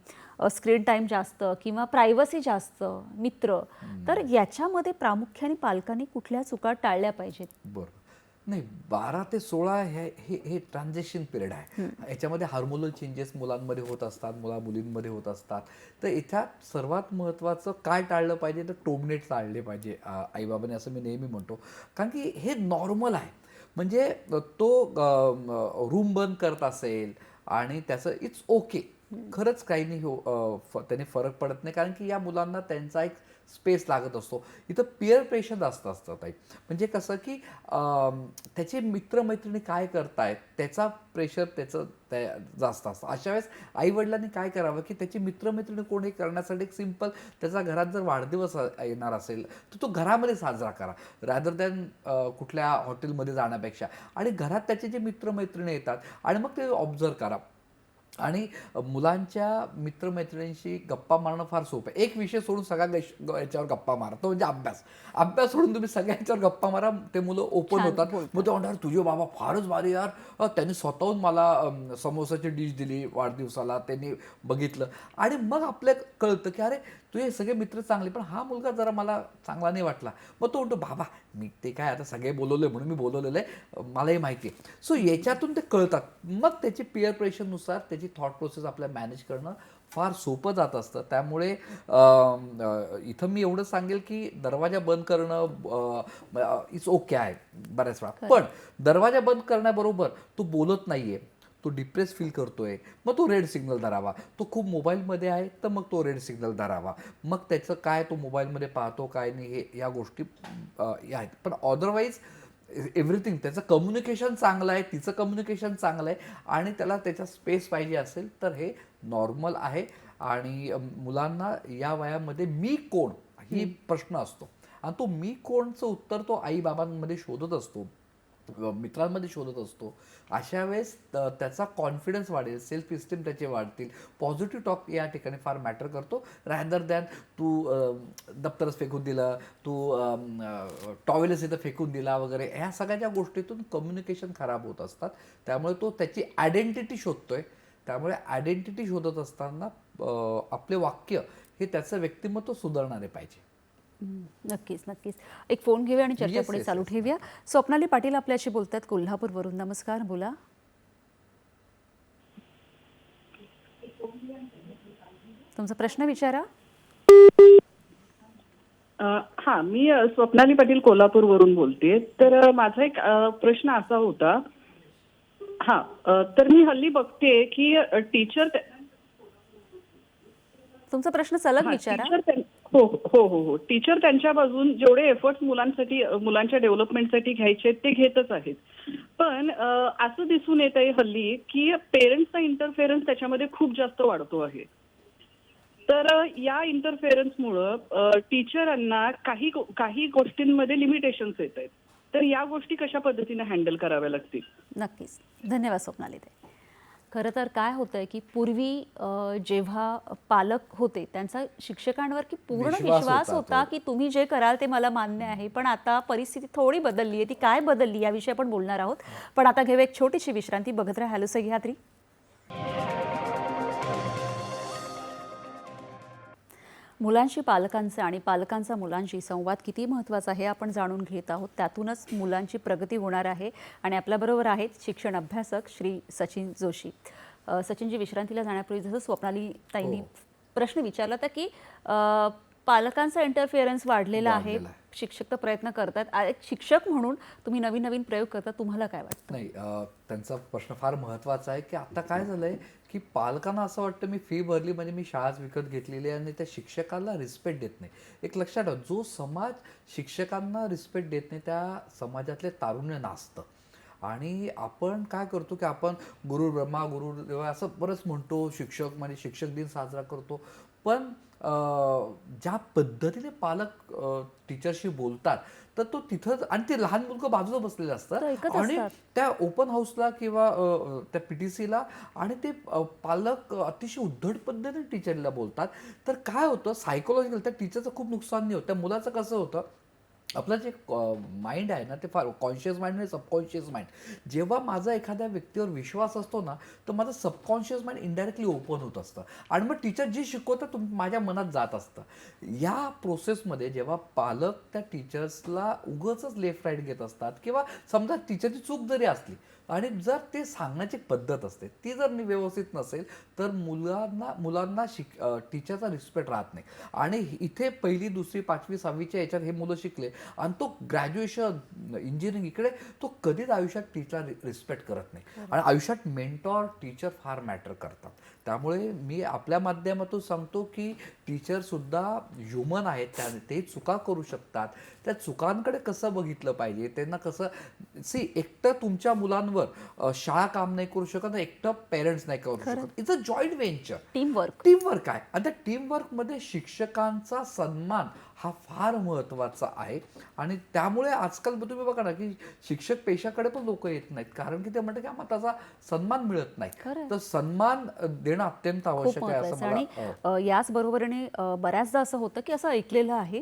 स्क्रीन टाईम जास्त किंवा प्रायव्हसी जास्त, मित्र. तर याच्यामध्ये प्रामुख्याने पालकांनी कुठल्या चुका टाळल्या पाहिजेत? बरं. नाही, 12 ते 16 हे ट्रान्झिशन पिरियड आहे. याच्यामध्ये हार्मोनल चेंजेस मुलांमध्ये होत असतात, मुलींमध्ये होत असतात. तर इथ्यात सर्वात महत्त्वाचं काय टाळलं पाहिजे तर टोमनेट टाळले पाहिजे आईबाबांनी, असं मी नेहमी म्हणतो. कारण की हे नॉर्मल आहे. म्हणजे तो रूम बंद करत असेल आणि त्याचं इट्स ओके, खरंच काही नाही त्याने फरक पडत नाही. कारण की या मुलांना त्यांचा एक स्पेस लागत असतो. इथं पिअर प्रेशर जास्त असतं ताई. म्हणजे कसं की त्याचे मित्रमैत्रिणी काय करतायत त्याचा प्रेशर त्याचं जास्त असतं. अशा वेळेस आईवडिलांनी काय करावं की त्याची मित्रमैत्रिणी कोणी करण्यासाठी एक सिम्पल, त्याचा घरात जर वाढदिवस येणार असेल तर तो घरामध्ये साजरा करा, रॅदर दॅन कुठल्या हॉटेलमध्ये जाण्यापेक्षा. आणि घरात त्याचे जे मित्रमैत्रिणी येतात आणि मग ते ऑब्झर्व करा. आणि मुलांच्या मित्रमैत्रिणींशी गप्पा मारणं फार सोपं आहे. एक विषय सोडून सगळ्या याच्यावर गप्पा मारा, तो म्हणजे अभ्यास सोडून तुम्ही सगळ्या याच्यावर गप्पा मारा, ते मुलं ओपन छान होतात. बोलतात. मग ते म्हणणार तुझे बाबा फारच भारी यार, त्यांनी स्वतःहून मला समोसाची डिश दिली वाढदिवसाला, त्यांनी बघितलं. आणि मग आपल्याला कळतं की अरे तुझे सगळे मित्र चांगले, पण हा मुलगा जरा मला चांगला नाही वाटला. मग तो म्हणतो बाबा मी ते काय आता सगळे बोलवले म्हणून मी बोलवलेलं आहे, मलाही माहिती आहे. सो याच्यातून ते कळतात. मग त्याची पिअर प्रेशरनुसार त्याची थॉट प्रोसेस आपल्याला मॅनेज करणं फार सोपं जात असतं. त्यामुळे इथं मी एवढं सांगेल की दरवाजा बंद करणं इट्स ओके आहे बऱ्याच वेळा, पण दरवाजा बंद करण्याबरोबर तो बोलत नाहीये, तो डिप्रेस फील करतोय, मग तो रेड सिग्नल धरावा. तो खूप मोबाईलमध्ये आहे तर मग तो रेड सिग्नल धरावा. मग त्याचं काय तो मोबाईलमध्ये पाहतो काय नाही हे या गोष्टी या आहेत. पण अदरवाईज एव्हरीथिंग त्याचं कम्युनिकेशन चांगलं आहे, तिचं कम्युनिकेशन चांगलं आहे आणि त्याला त्याच्या स्पेस पाहिजे असेल तर हे नॉर्मल आहे. आणि मुलांना या वयामध्ये मी कोण ही प्रश्न असतो आणि तो मी कोणचं उत्तर तो आई बाबांमध्ये शोधत असतो, मित्रांमध्ये शोधत असतो. अशा वेळेस त्याचा कॉन्फिडन्स वाढेल, सेल्फ इस्टीम त्याचे वाढतील. पॉझिटिव्ह टॉक या ठिकाणी फार मॅटर करतो, रॅदर दॅन तू दप्तरच फेकून दिलं, तू टॉवेलच इथं फेकून दिला वगैरे, ह्या सगळ्या ज्या गोष्टीतून कम्युनिकेशन खराब होत असतात. त्यामुळे तो त्याची आयडेंटिटी शोधतोय. त्यामुळे आयडेंटिटी शोधत असताना आपले वाक्य हे त्याचं व्यक्तिमत्व सुधारणारे पाहिजे. नक्कीच नक्कीच. एक फोन घेऊया आणि चर्चा Yes, पुढे yes, चालू yes. ठेवूया. स्वप्नाली पाटील आपल्याशी बोलतात कोल्हापूरवरून. नमस्कार, बोला. तुमचा प्रश्न विचारा. हा, मी स्वप्नाली पाटील कोल्हापूरवरून बोलते. तर माझा एक प्रश्न असा होता. हा, तर मी हल्ली बघते की टीचर तुमचा प्रश्न सलग विचारा. हो हो हो हो टीचर त्यांच्या बाजून जेवढे एफर्ट्स मुलांसाठी मुलांच्या डेव्हलपमेंटसाठी घ्यायचे ते घेतच आहेत. पण असं दिसून येत आहे हल्ली की पेरेंट्सचा इंटरफेरन्स त्याच्यामध्ये खूप जास्त वाढतो आहे. तर या इंटरफेरन्समुळं टीचरांना काही गोष्टींमध्ये लिमिटेशन्स येत आहेत. तर या गोष्टी कशा पद्धतीने हँडल कराव्या लागतील? नक्कीच. धन्यवाद स्वप्नाली ताई. खरं तर काय होतंय की पूर्वी जेव्हा पालक होते त्यांचा शिक्षकांवर की पूर्ण विश्वास विश्वास होता होता तो. की तुम्ही जे कराल ते मला मान्य आहे. पण आता परिस्थिती थोडी बदलली आहे. ती काय बदलली याविषयी आपण बोलणार आहोत. पण आता घेऊ एक छोटीशी विश्रांती. बघत राहा हॅलो सह्याद्री. मुलांशी पालकांचे आणि पालकांचा मुलांशी संवाद किती महत्त्वाचा आहे आपण जाणून घेत आहोत. त्यातूनच मुलांची प्रगती होणार आहे. आणि आपल्याबरोबर आहेत शिक्षण अभ्यासक श्री सचिन जोशी. सचिनजी, विश्रांतीला जाण्यापूर्वी जसं स्वप्नाली ताईंनी प्रश्न विचारला होता की पालकांचा इंटरफिअरन्स वाढलेला आहे, शिक्षक तर प्रयत्न करतात. एक शिक्षक म्हणून तुम्ही नवीन नवीन प्रयोग करता, तुम्हाला काय वाटतं? नाही, त्यांचा प्रश्न फार महत्त्वाचा आहे की आता काय झालंय की पालकांना असं वाटतं मी फी भरली म्हणजे मी शाळाच विकत घेतलेली आहे आणि त्या शिक्षकाला रिस्पेक्ट देत नाही. एक लक्षात ठेवा, जो समाज शिक्षकांना रिस्पेक्ट देत नाही त्या समाजातले तारुण्य नाचतं. आणि आपण काय करतो की आपण गुरु ब्रह्मा गुरुदेव असं बरंच म्हणतो, शिक्षक म्हणजे शिक्षक दिन साजरा करतो. पण ज्या पद्धतीने पालक टीचरशी बोलतात तर तो तिथंच, आणि ते लहान मुलगं बाजूला बसलेलं असतं आणि त्या ओपन हाऊसला किंवा त्या PTCला आणि ते पालक अतिशय उद्धट पद्धतीने टीचरला बोलतात. तर काय होतं, सायकोलॉजिकल त्या टीचरचं खूप नुकसान नाही होतं. त्या मुलाचं कसं होतं, आपलं जे माइंड आहे ना ते फार कॉन्शियस माइंड आणि सबकॉन्शियस माइंड, जेव्हा माझा एखाद्या व्यक्तीवर विश्वास असतो ना तर माझं सबकॉन्शियस माइंड इनडायरेक्टली ओपन होत असतं आणि मग टीचर जे शिकवतं माझ्या मनात जात असतं. या प्रोसेसमध्ये जेव्हा पालक त्या टीचर्सला उगाचच लेफ्ट राईट घेत असतात किंवा समजा टीचरची चूक जरी असली आणि जर ते सांगण्याची पद्धत असते ती जर व्यवस्थित नसेल तर मुलांना टीचरचा रिस्पेक्ट राहत नाही. आणि इथे 1ली, 2री, 5वी, 6वीच्या याच्यात हे मुलं शिकले आणि तो ग्रॅज्युएशन, इंजिनिअरिंग इकडे तो कधीच आयुष्यात टीचरला रिस्पेक्ट करत नाही. आणि आयुष्यात मेंटॉर टीचर फार मॅटर करतात. त्यामुळे मी आपल्या माध्यमातून सांगतो की टीचरसुद्धा ह्युमन आहेत, ते चुका करू शकतात. त्या चुकांकडे कसं बघितलं पाहिजे, त्यांना कसं एकटं तुमच्या मुलांवर शाळा काम नाही करू शकत, एकटं पेरेंट्स नाही करू शकत. It's a joint venture, teamwork आहे. आणि त्या टीमवर्कमध्ये शिक्षकांचा सन्मान हा फार महत्त्वाचा आहे. आणि त्यामुळे आजकाल तुम्ही बघा ना की शिक्षक पेशाकडे पण लोक येत नाहीत, कारण की ते म्हणतात की आम्हाला त्याचा सन्मान मिळत नाही. खरंय. तर सन्मान देणं अत्यंत खूप आवश्यक आहे असं महत्वाचं आहे. मला आणि याच बरोबरीने बऱ्याचदा असं होतं की असं ऐकलेलं आहे,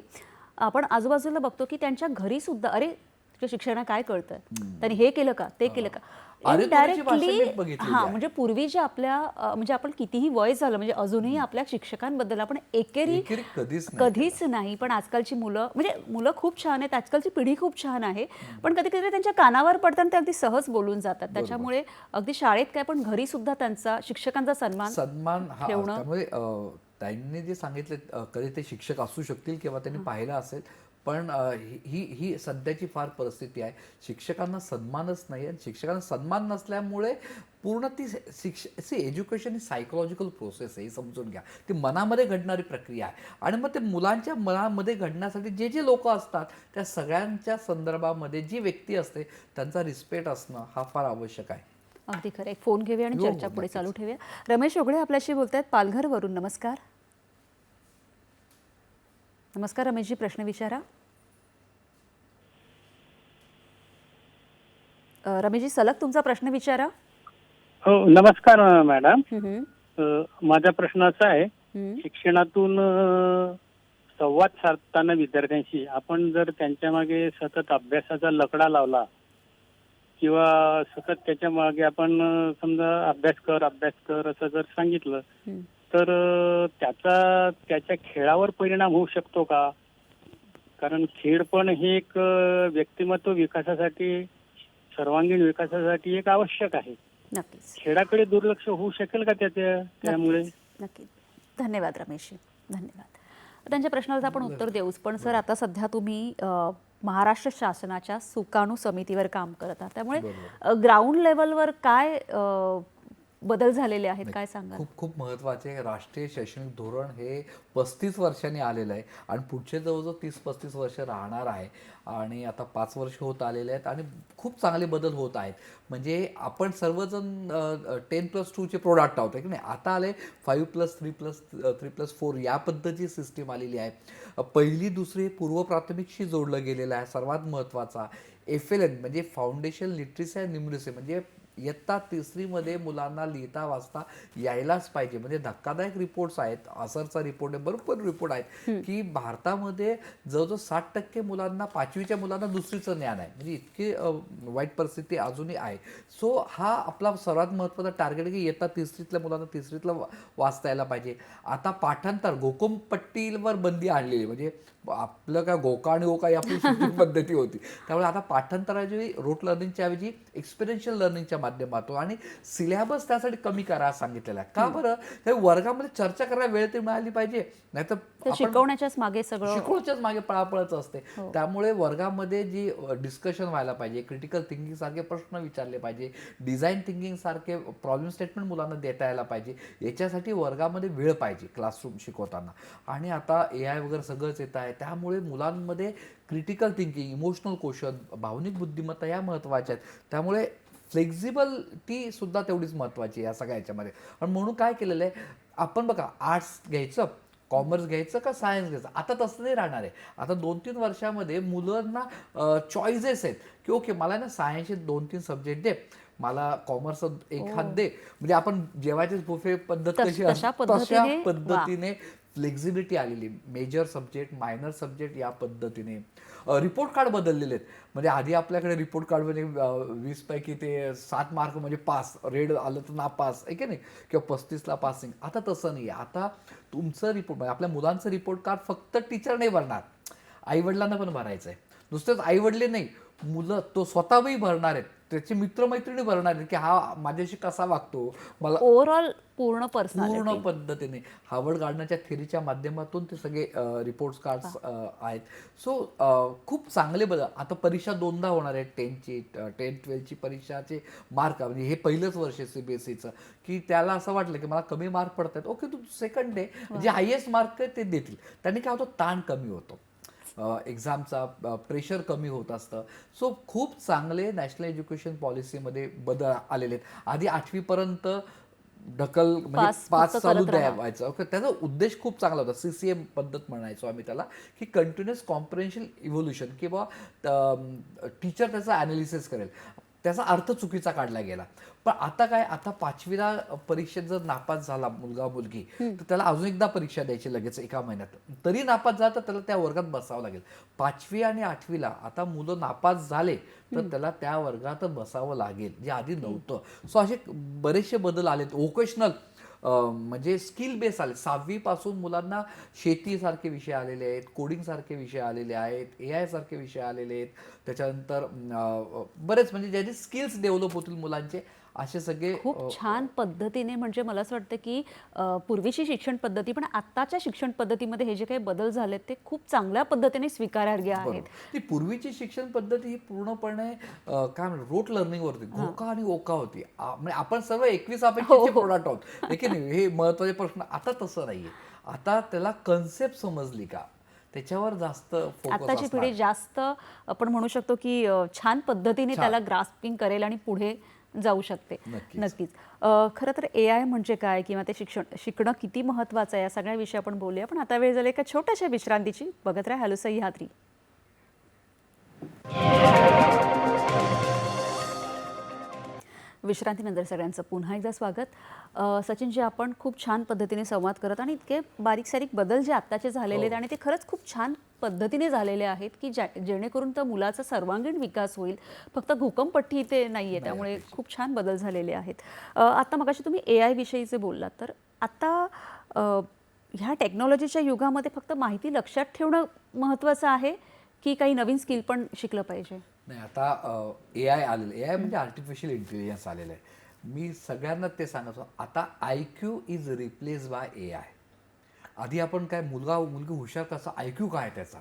आपण आजूबाजूला बघतो की त्यांच्या घरी सुद्धा अरे तुझ्या शिक्षकांना काय कळतंय, त्यांनी हे केलं का ते केलं का, अरे तुझी भाषा इनडायरेक्टली. मी बघितलेली हां, आहे. म्हणजे पूर्वीच्या आपल्या म्हणजे आपण कितीही वय झालं म्हणजे अजूनही आपल्या शिक्षकांबद्दल आपण एकेरी एकेरी कधीच नाही कधीच नाही. पण आजकालची मुलं म्हणजे मुलं खूप छान आहेत, आजकालची पिढी खूप छान आहे, पण कधी कधी त्यांच्या कानावर पडताना ते अगदी सहज बोलून जातात. त्याच्यामुळे अगदी शाळेत काय पण घरी सुद्धा त्यांचा शिक्षकांचा सन्मान हा ठेवणं. त्यामुळे त्यांनी जे सांगितले कधी ते शिक्षक असू शकतील किंवा त्यांनी पाहिलं असेल, पण ही ही सध्याची फार परिस्थिती आहे. शिक्षकांना सन्मानच नाही आणि शिक्षकांना सन्मान नसल्यामुळे पूर्ण ती एज्युकेशन ही सायकोलॉजिकल प्रोसेस आहे, हे समजून घ्या. ती मनामध्ये घडणारी प्रक्रिया आहे आणि मग ते मुलांच्या मनामध्ये घडण्यासाठी जे जे लोक असतात त्या सगळ्यांच्या संदर्भामध्ये जी व्यक्ती असते त्यांचा रिस्पेक्ट असणं हा फार आवश्यक आहे. अगदी खरं. एक फोन घेऊया आणि हो, चर्चा हो, पुढे नक्कीच. चालू ठेवूया. रमेश ओगळे आपल्याशी बोलतायत पालघरवरून. नमस्कार. नमस्कार रमेशजी, प्रश्न विचारा. रमेशजी सलग तुमचा प्रश्न विचारा. हो नमस्कार मॅडम. हम्म, माझा प्रश्न असा आहे, हम्म, शिक्षणातून संवाद साधताना विद्यार्थ्यांशी आपण जर त्यांच्या मागे सतत अभ्यासाचा लकडा लावला किंवा सतत त्याच्या मागे आपण समजा अभ्यास कर असं जर सांगितलं हम्म. तर त्याचा त्याच्या खेळावर परिणाम होऊ शकतो का? कारण खेळ पण हे एक व्यक्तिमत्व विकासासाठी, सर्वांगीण विकासासाठी एक आवश्यक आहे. नक्कीच. खेळाकडे दुर्लक्ष होऊ शकेल का त्यामुळे? नक्कीच. नक्कीच. धन्यवाद रमेशजी, धन्यवाद. त्यांच्या प्रश्नाला आपण उत्तर देऊच, पण सर आता सध्या तुम्ही महाराष्ट्र शासनाच्या सुकाणू समितीवर काम करत आहात, त्यामुळे ग्राउंड लेवलवर काय बदल झालेले आहेत, काय सांगाल? खूप खूप महत्त्वाचे. राष्ट्रीय शैक्षणिक धोरण हे 35 वर्षांनी आलेलं आहे आणि पुढचे जवळजवळ 30-35 वर्ष राहणार आहे आणि आता 5 वर्ष होत आलेले आहेत आणि खूप चांगले बदल होत आहेत. म्हणजे आपण सर्वजण 10+2चे प्रोडक्ट आहोत की नाही, आता आले 5+3+3+4 या पद्धतीची सिस्टीम आलेली आहे. पहिली दुसरी पूर्व प्राथमिकशी जोडलं गेलेलं आहे. सर्वात महत्त्वाचा FLN म्हणजे फाउंडेशन लिटरसी अँड न्यूमरसी, म्हणजे इयत्ता 3रीमध्ये मुलांना लिहिता वाचता यायलाच पाहिजे. म्हणजे धक्कादायक रिपोर्ट्स आहेत, असरचा रिपोर्ट आहे, बरोबर रिपोर्ट आहेत की भारतामध्ये जवळजवळ 60% मुलांना, 5वीच्या मुलांना दुसरीचं ज्ञान आहे. म्हणजे इतकी वाईट परिस्थिती अजूनही आहे. सो हा आपला सर्वात महत्त्वाचा टार्गेट आहे की इयत्ता 3रीतल्या मुलांना 3रीतला वाचता यायला पाहिजे. आता पाठांतर घोकमपट्टीवर बंदी आणलेली, म्हणजे आपलं काय गोका आणि गोका ही आपली शिक्षण पद्धती होती, त्यामुळे आता पाठांतराची रोट लर्निंगच्या ऐवजी एक्सपिरियन्शियल लर्निंगच्या माध्यमातून आणि सिलेबस त्यासाठी कमी करा सांगितलेला आहे. का बरं? त्या वर्गामध्ये चर्चा करायला वेळ ते मिळाली पाहिजे, नाहीतर शिकवण्याच्याच मागे सगळं शिकवण्याच्याच मागे पळापळच असते. हो. त्यामुळे वर्गामध्ये जी डिस्कशन व्हायला पाहिजे, क्रिटिकल थिंकिंग सारखे प्रश्न विचारले पाहिजे, डिझाईन थिंकिंग सारखे प्रॉब्लेम स्टेटमेंट मुलांना देता यायला पाहिजे. याच्यासाठी वर्गामध्ये वेळ पाहिजे क्लासरूम शिकवताना. आणि आता AI वगैरे सगळंच येत आहे, त्यामुळे मुलांमध्ये क्रिटिकल थिंकिंग, इमोशनल क्वेश्चन, भावनिक बुद्धिमत्ता या महत्त्वाच्या आहेत. त्यामुळे फ्लेक्झिबिलिटी सुद्धा तेवढीच महत्त्वाची आहे या सगळ्या ह्याच्यामध्ये. आणि म्हणून काय केलेलं आहे, आपण बघा आर्ट्स घ्यायचं, कॉमर्स घ्यायचं का सायन्स घ्यायचं, आता तसं नाही राहणार आहे. आता 2-3 वर्षामध्ये मुलांना चॉईसेस आहेत की ओके मला ना सायन्सचे 2-3 सब्जेक्ट दे, मला कॉमर्स एखाद दे. म्हणजे आपण जेवायचीच बुफे पद्धत कशी तशा असते पद्धतीने, तशा पद्धतीने फ्लेक्झिबिलिटी आलेली. मेजर सब्जेक्ट, मायनर सब्जेक्ट या पद्धतीने. रिपोर्ट कार्ड बदललेले आहेत. म्हणजे आधी आपल्याकडे रिपोर्ट कार्ड म्हणजे 20 पैकी ते 7 मार्क म्हणजे पास, रेड आलं तर नापास आहे की नाही, किंवा 35ला पासिंग. आता तसं नाही आहे. आता तुमचं रिपोर्ट म्हणजे आपल्या मुलांचं रिपोर्ट कार्ड फक्त टीचर नाही भरणार, आईवडिलांना पण भरायचं आहे. नुसतेच आईवडले नाही, मुलं तो स्वतःही भरणार आहेत, त्याचे मित्रमैत्रिणी भरणार आहेत की हा माझ्याशी कसा वागतो, मला ओव्हरऑल पूर्ण पूर्ण पर्सनॅलिटी. पद्धतीने हार्वर्ड गार्डनरच्या थेरीच्या माध्यमातून ते सगळे रिपोर्ट्स कार्ड्स आहेत. सो खूप चांगले बदल. आता परीक्षा 2दा होणार आहे, 10-12ची परीक्षाचे मार्क, म्हणजे हे पहिलंच वर्ष आहे CBSEचं, की त्याला असं वाटलं की मला कमी मार्क पडत आहेत, ओके तू सेकंड डे जे हायेस्ट मार्क आहे ते देतील. त्यांनी काय होतं, ताण कमी होतो, एक्झामचा प्रेशर कमी होत असतं. सो खूप चांगले नॅशनल एज्युकेशन पॉलिसीमध्ये बदल आलेले आहेत. आधी 8वीपर्यंत ढकल म्हणजे पास पास फक्त चालू करत राहा. द्यावायचं. ओके, त्याचा उद्देश खूप चांगला होता. CCM पद्धत म्हणायचो आम्ही त्याला, की कंटिन्युअस कॉम्प्रिहेन्शन इव्होल्युशन, की बाबा टीचर त्याचा ॲनालिसिस करेल. त्याचा अर्थ चुकीचा काढला गेला. पण आता काय, आता 5वीला परीक्षेत जर नापास झाला मुलगा मुलगी, तर त्याला अजून एकदा परीक्षा द्यायची लगेच एका महिन्यात. तरी नापास झाला तर त्याला त्या वर्गात बसावं लागेल. 5वी आणि 8वीला आता मुलं नापास झाले तर त्याला त्या वर्गात बसावं लागेल, जे आधी नव्हतं. सो असे बरेचसे बदल आलेत. व्होकेशनल म्हणजे स्किल बेस आले. 6वी पासून मुलांना शेतीसारखे विषय आलेले आहेत, कोडिंग सारखे विषय आलेले आहेत, AI सारखे विषय आलेले आहेत. त्याच्यानंतर बरेच म्हणजे ज्याचे स्किल्स डेव्हलप होतील मुलांचे, असे सगळे खूप छान पद्धतीने, म्हणजे मला असं वाटतं की पूर्वीची शिक्षण पद्धती पण आत्ताच्या शिक्षण पद्धतीमध्ये हे जे काही बदल झालेत ते खूप चांगल्या पद्धतीने स्वीकारार्ह आहेत. बरोबर. ती पूर्वीची शिक्षण पद्धती ही पूर्णपणे काय म्हणतात रोट लर्निंग वरती, घोका आणि ओका होती. म्हणजे आपण सर्व 21 अपेक्षेचे प्रोडक्ट आहोत, हे की नाही, हे महत्वाचे प्रश्न. आता तसं नाहीये. आता त्याला कन्सेप्ट समजली का, त्याच्यावर जास्त फोकस आत्ताची पिढी असणार. जास्त आपण म्हणू शकतो की छान पद्धतीने त्याला ग्रास्पिंग करेल आणि पुढे जाऊ शकते. नक्कीच. नक्कीच. खरं तर AI म्हणजे काय किंवा ते शिकणं किती महत्त्वाचं आहे या सगळ्या विषयी आपण बोलूया. पण आता वेळ झाली एका छोट्याशा विश्रांतीची. बघत राहा हॅलो सह्याद्री. विश्रांतीनंतर सगळ्यांचं पुन्हा एकदा स्वागत. सचिनजी, आपण खूप छान पद्धतीने संवाद करत आणि इतके बारीक सारीक बदल जे आत्ताचे झालेले आहेत आणि ते खरंच खूप छान पद्धतीने झालेले आहेत की जेणेकरून तर मुलाचा सर्वांगीण विकास होईल. फक्त घोकमपट्टी इथे नाही आहे, त्यामुळे खूप छान बदल झालेले आहेत. आता मगाशी तुम्ही AI विषयीचे बोललात, तर आता ह्या टेक्नॉलॉजीच्या युगामध्ये फक्त माहिती लक्षात ठेवणं महत्त्वाचं आहे की काही नवीन स्किल पण शिकलं पाहिजे? नाही, आता AI आलेलं. AI म्हणजे आर्टिफिशियल इंटेलिजन्स आलेलं आहे. मी सगळ्यांना ते सांगतो, आता IQ is replace by AI. आधी आपण काय, मुलगा मुलगी हुशार कसा, IQ काय त्याचा,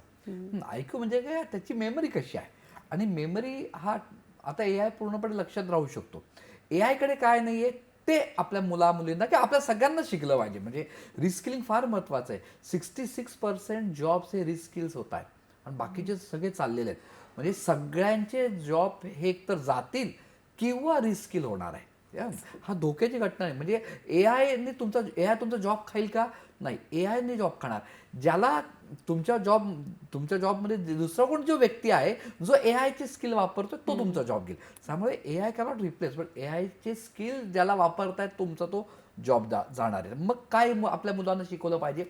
IQ म्हणजे काय, त्याची मेमरी कशी आहे. आणि मेमरी हा आता AI पूर्णपणे लक्षात राहू शकतो. AI कडे काय नाहीये ते आपल्या मुला मुलींना किंवा आपल्या सगळ्यांना शिकलं पाहिजे. म्हणजे रिस्किलिंग फार महत्वाचं आहे. 66% जॉब्स हे रिस्किल्स होत आहेत आणि बाकीचे सगळे चाललेले आहेत. म्हणजे सगळ्यांचे जॉब हे एकतर जातील किंवा रिस्किल होणार आहे. हा धोक्याची घटना आहे. म्हणजे AI तुमचा जॉब खाईल का? नाही, AI ने जॉब खाणार. ज्याला तुमच्या जॉबमध्ये दुसरा कोण जो व्यक्ती आहे जो AI चे स्किल वापरतो तो तुमचा जॉब घेईल. त्यामुळे AI कॅनॉट रिप्लेस, पण AI चे स्किल ज्याला वापरतायत तुमचा तो जॉब जाणार आहे. मग काय आपल्या मुलांना शिकवलं पाहिजे?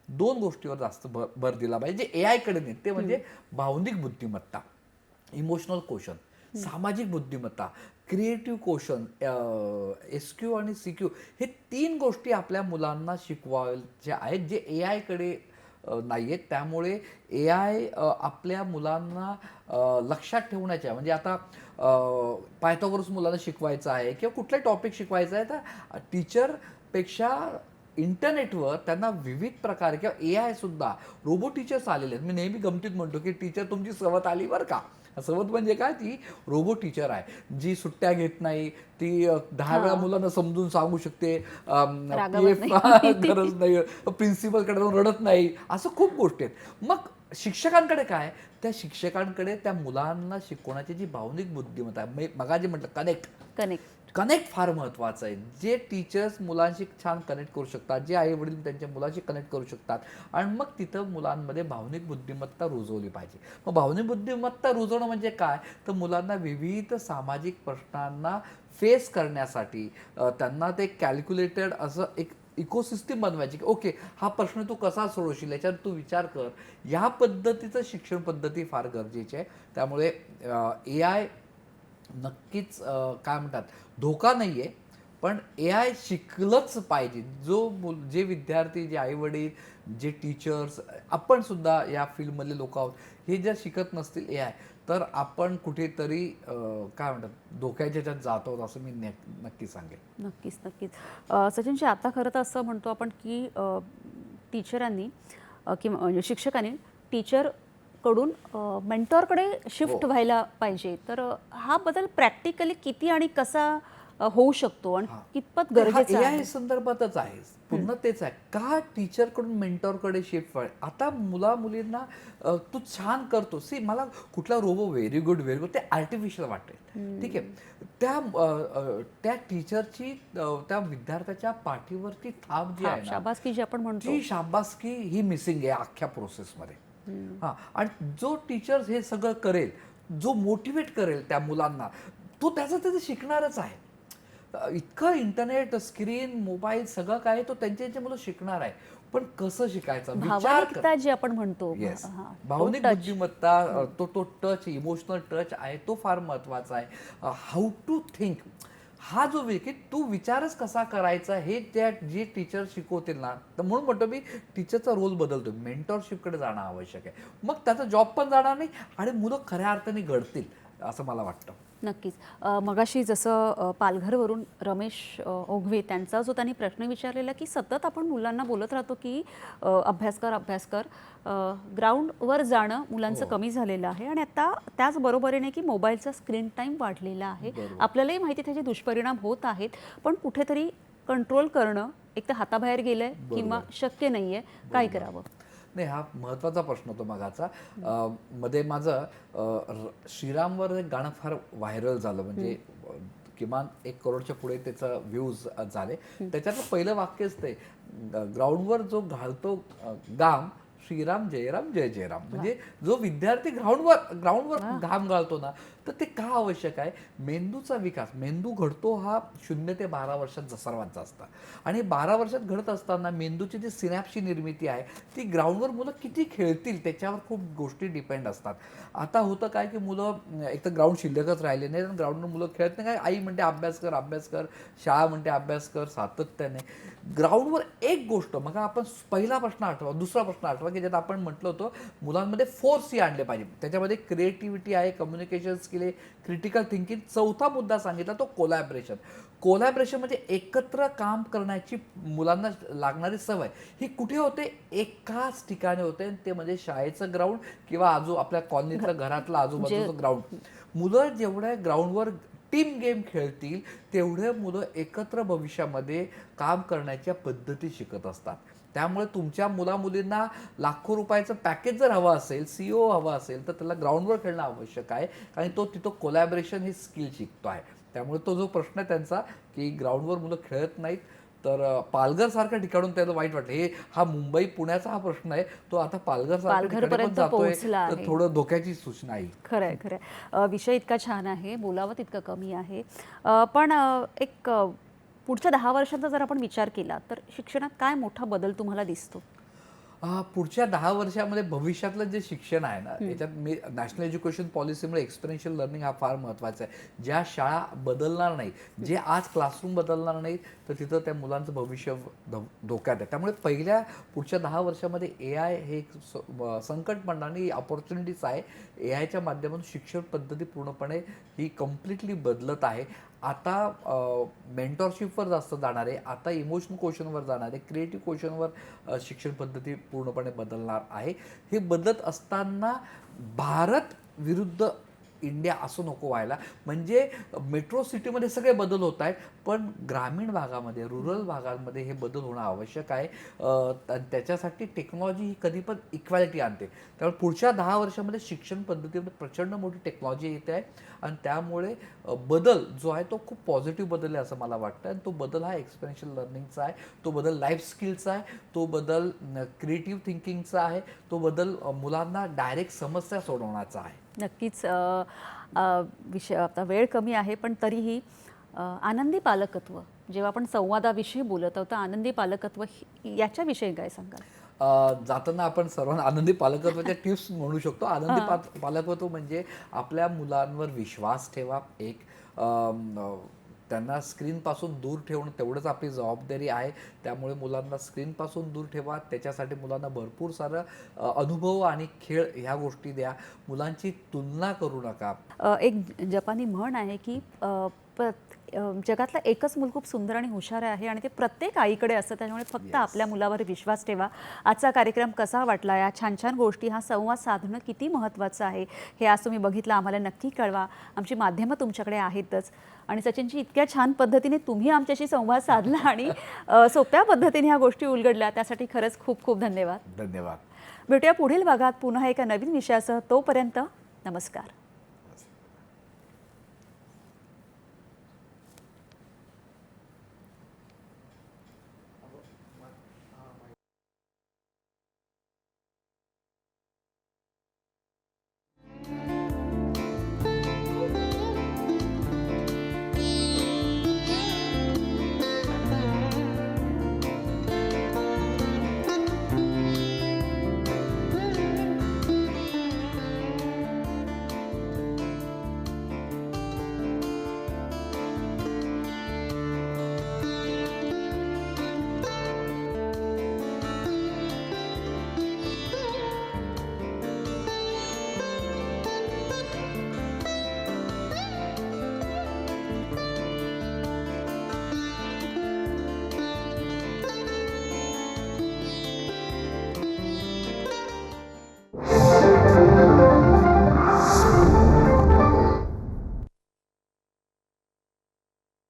2 गोष्टीवर जास्त भर दिला पाहिजे जे AI कडे नाही. ते म्हणजे भावनिक बुद्धिमत्ता, इमोशनल कोशन, सामाजिक बुद्धिमत्ता, क्रिएटिव्ह कोशन, SQ आणि CQ, हे 3 गोष्टी आपल्या मुलांना शिकवायच्या आहेत जे AI कडे नाही आहेत. त्यामुळे AI आपल्या मुलांना लक्षात ठेवण्याच्या, म्हणजे आता पायथागोरस मुलांना शिकवायचं आहे किंवा कुठलाही टॉपिक शिकवायचा आहे, तर टीचरपेक्षा इंटरनेटवर त्यांना विविध प्रकारे किंवा AI सुद्धा रोबो टीचर्स आलेले आहेत. मी नेहमी गमतीत म्हणतो की टीचर तुमची सवत आली बरं का. सवत म्हणजे काय, ती रोबो टीचर आहे जी सुट्ट्या घेत नाही, ती 10 वेळा मुलांना समजून सांगू शकते, गरज नाही, प्रिन्सिपलकडे जाऊन रडत नाही, असं खूप गोष्टी आहेत. मग शिक्षकांकडे काय, त्या शिक्षकांकडे त्या मुलांना शिकवण्याची जी भावनिक बुद्धिमत्ता आहे, मगाशी म्हटलं कनेक्ट फार महत्त्वाचं आहे. जे टीचर्स मुलांशी छान कनेक्ट करू शकतात, जे आई वडील त्यांच्या मुलांशी कनेक्ट करू शकतात, आणि मग तिथं मुलांमध्ये भावनिक बुद्धिमत्ता रुजवली पाहिजे. मग भावनिक बुद्धिमत्ता रुजवणं म्हणजे काय, तर मुलांना विविध सामाजिक प्रश्नांना फेस करण्यासाठी त्यांना ते कॅल्क्युलेटेड असं एक इकोसिस्टीम बनवायची की ओके, हा प्रश्न तू कसा सोडवशील याच्यावर तू विचार कर. या पद्धतीचं शिक्षण पद्धती फार गरजेची आहे. त्यामुळे AI नक्कीच काय म्हणतात, धोका नाही आहे, पण AI शिकलंच पाहिजे. जे विद्यार्थी, जे आईवडील, जे टीचर्स, आपण सुद्धा या फील्डमधले लोक आहोत, हे जर शिकत नसतील AI, तर आपण कुठेतरी काय म्हणतात, धोक्याच्या ह्याच्यात जात आहोत असं मी नक्की सांगेन. नक्कीच. सचिनजी, आता खरं तर असं म्हणतो आपण की टीचरांनी किंवा शिक्षकांनी टीचरकडून मेंटॉरकडे शिफ्ट व्हायला पाहिजे. तर हा बदल प्रॅक्टिकली किती आणि कसा होऊ शकतो आणि हां. कितपत गरजेचं AI आहे? संदर्भातच आहे, पुन्हा तेच आहे का टीचरकडून मेंटॉरकडे शिफ्ट व्हाय. आता मुलींना तू छान करतो, सी मला कुठला रोबो व्हेरी गुड ते आर्टिफिशियल वाटेल, ठीक आहे. त्या टीचरची त्या विद्यार्थ्याच्या पाठीवरची थाप जी हां, आहे ना, शाबासकी जी आपण म्हणतो. ती शाबासकी ही मिसिंग आहे अख्ख्या प्रोसेसमध्ये. हां, आणि जो टीचर हे सगळं करेल, जो मोटिवेट करेल त्या मुलांना, तो त्याचं शिकणारच आहे. इतकं इंटरनेट, स्क्रीन, मोबाईल सगळं काय तो त्यांची मुलं शिकणार आहे. पण कसं शिकायचं, विचार कर. भावनिकता जी आपण म्हणतो. येस, हां, भावनिक तो touch. बुद्धिमत्ता, तो टच, इमोशनल टच आहे, तो फार महत्वाचा आहे. हाऊ टू थिंक, हा जो की तू विचारच कसा करायचा हे त्या जे टीचर शिकवतील ना, तर म्हणून म्हणतो मी टीचरचा रोल बदलतो, मेंटॉरशिपकडे जाणं आवश्यक आहे. मग त्याचा जॉब पण जाणार नाही आणि मुलं खऱ्या अर्थाने घडतील असं मला वाटतं. नक्कीच. मगाशी जसं पालघरवरून रमेश ओघवे त्यांचा जो त्यांनी प्रश्न विचारलेला की सतत आपण मुलांना बोलत राहतो की अभ्यास कर, अभ्यास कर. ग्राउंडवर जाणं मुलांचं कमी झालेलं आहे आणि आता त्याच बरोबरीने की मोबाईलचा स्क्रीन टाईम वाढलेला आहे. आपल्यालाही माहिती त्याचे दुष्परिणाम होत आहेत, पण कुठेतरी कंट्रोल करणं एक तर हाताबाहेर गेलंय किंवा शक्य नाहीये. काय करावं? नाही, हा महत्त्वाचा प्रश्न होतो मगाचा. मध्ये माझं श्रीरामवर एक गाणं फार व्हायरल झालं, म्हणजे किमान 1 करोडच्या पुढे त्याचं व्ह्यूज झाले. त्याच्यातलं पहिलं वाक्यच ते, ग्राउंडवर जो घालतो घाम, श्रीराम जय राम जय जय राम. म्हणजे जो विद्यार्थी ग्राउंडवर घाम घालतो ना, तर ते का आवश्यक आहे. मेंदूचा विकास, मेंदू घडतो हा 0 ते 12 वर्षात सर्वात जास्त, आणि 12 वर्षात घडत असताना मेंदूची जी सिनॅप्सची निर्मिती आहे ती ग्राउंडवर मुलं किती खेळतील त्याच्यावर खूप गोष्टी डिपेंड असतात. आता होतं काय की मुलं एक तर ग्राउंड शिल्लकच राहिले नाही, ग्राउंडवर मुलं खेळत नाही. काय आई म्हणते अभ्यास कर, अभ्यास कर, शाळा म्हणते अभ्यास कर, सातत्याने ग्राउंडवर एक गोष्ट. मग आपण पहिला प्रश्न आठवा, दुसरा प्रश्न आठवा की ज्यात आपण म्हटलं होतं मुलांमध्ये 4 C आणले पाहिजे. त्याच्यामध्ये क्रिएटिव्हिटी आहे, कम्युनिकेशन स्किल आहे, क्रिटिकल थिंकिंग. चौथा मुद्दा सांगितला तो कोलॅबरेशन. कोलॅबरेशन म्हणजे एकत्र काम करण्याची मुलांना लागणारी सवय ही कुठे होते, एकाच ठिकाणी होते, ते म्हणजे शाळेचं ग्राउंड किंवा आपल्या कॉलनीतलं घरातलं आजूबाजूचं ग्राउंड. मुलं जेवढ्या ग्राउंडवर टीम गेम खेळतील तेवढे मुलं एकत्र भविष्यामध्ये काम करण्याच्या पद्धती शिकत असतात. त्यामुळे तुमच्या मुलींना लाखो रुपयाचं पॅकेज जर हवं असेल, CEO हवा असेल, तर त्याला ग्राउंडवर खेळणं आवश्यक आहे, कारण तो तिथं कोलॅबरेशन ही स्किल शिकतो आहे. त्यामुळे तो जो प्रश्न आहे त्यांचा की ग्राउंडवर मुलं खेळत नाहीत, तर पालघर सारख्या ठिकाणून त्याला वाईट वाटलं. हा मुंबई पुण्याचा हा प्रश्न आहे, तो आता पालघर सारख्या ठिकाणी पण पालघरपर्यंत जातोय, पोहोचला तर आहे. थोडं धोक्याची सूचना आहे. खरंय, खरंय. विषय इतका छान आहे, बोलावं तितकं कमी आहे. पण एक पुढच्या 10 वर्षांचा जर आपण विचार केला तर शिक्षणात काय मोठा बदल तुम्हाला दिसतो? पुढच्या 10 वर्षामध्ये भविष्यातलं जे शिक्षण आहे ना, याच्यात मी नॅशनल एज्युकेशन पॉलिसीमुळे एक्सपिरियन्शियल लर्निंग हा फार महत्त्वाचा आहे. ज्या शाळा बदलणार नाही, जे आज क्लासरूम बदलणार नाही, तर तिथं त्या मुलांचं भविष्य धोक्यात आहे. त्यामुळे पुढच्या 10 वर्षामध्ये AI हे एक संकट म्हणणार नाही, ऑपॉर्च्युनिटीज आहे. AIच्या माध्यमातून शिक्षण पद्धती पूर्णपणे ही कम्प्लिटली बदलत आहे. आता मेंटॉरशिपवर जास्त जाणार आहे, आता इमोशनल क्वेश्चनवर जाणार आहे, क्रिएटिव्ह क्वेश्चनवर शिक्षण पद्धती पूर्णपणे बदलणार आहे. हे बदलत असताना भारत विरुद्ध इंडिया असं नको व्हायला. म्हणजे मेट्रो सिटीमध्ये सगळे बदल होत आहेत, पण ग्रामीण भागामध्ये, रुरल भागांमध्ये हे बदल होणं आवश्यक आहे. त्याच्यासाठी टेक्नॉलॉजी ही कधी पण इक्वॅलिटी आणते. त्यामुळे पुढच्या 10 वर्षामध्ये शिक्षण पद्धतीमध्ये प्रचंड मोठी टेक्नॉलॉजी येते आहे, आणि त्यामुळे बदल जो आहे तो खूप पॉझिटिव्ह बदल आहे असं मला वाटतं. आणि तो बदल हा एक्सपिरियन्शियल लर्निंगचा आहे, तो बदल लाईफ स्किलचा आहे, तो बदल क्रिएटिव्ह थिंकिंगचा आहे, तो बदल मुलांना डायरेक्ट समस्या सोडवण्याचा आहे. नक्कीच. विषय आता वेळ कमी आहे, पण तरीही आनंदी पालकत्व, जेव्हा आपण संवादाविषयी बोलत आहोत, आनंदी पालकत्व याच्याविषयी काय सांगाल? जाताना आपण सर्वांना आनंदी पालकत्वाच्या टिप्स म्हणू शकतो. आनंदी पालकत्व म्हणजे आपल्या मुलांवर विश्वास ठेवा, एक त्यांना स्क्रीनपासून दूर ठेवणं तेवढंच आपली जबाबदारी आहे. त्यामुळे मुलांना स्क्रीनपासून दूर ठेवा, त्याच्यासाठी मुलांना भरपूर सारं अनुभव आणि खेळ ह्या गोष्टी द्या. मुलांची तुलना करू नका. एक जपानी म्हण आहे की जगातलं एकच मूल खूप सुंदर आणि हुशार आहे आणि ते प्रत्येक आईकडे असतं. त्यामुळे फक्त आपल्या मुलावर विश्वास ठेवा. आजचा कार्यक्रम कसा वाटला, या छान छान गोष्टी, हा संवाद साधणं किती महत्त्वाचं आहे हे आज तुम्ही बघितलं, आम्हाला नक्की कळवा. आमची माध्यमं तुमच्याकडे आहेतच. आणि सचिनजी, इतक्या छान पद्धतीने तुम्ही आमच्याशी संवाद साधला आणि सोप्या पद्धतीने ह्या गोष्टी उलगडल्या, त्यासाठी खरंच खूप खूप धन्यवाद. धन्यवाद. भेटूया पुढील भागात पुन्हा एका नवीन विषयासह. तोपर्यंत नमस्कार.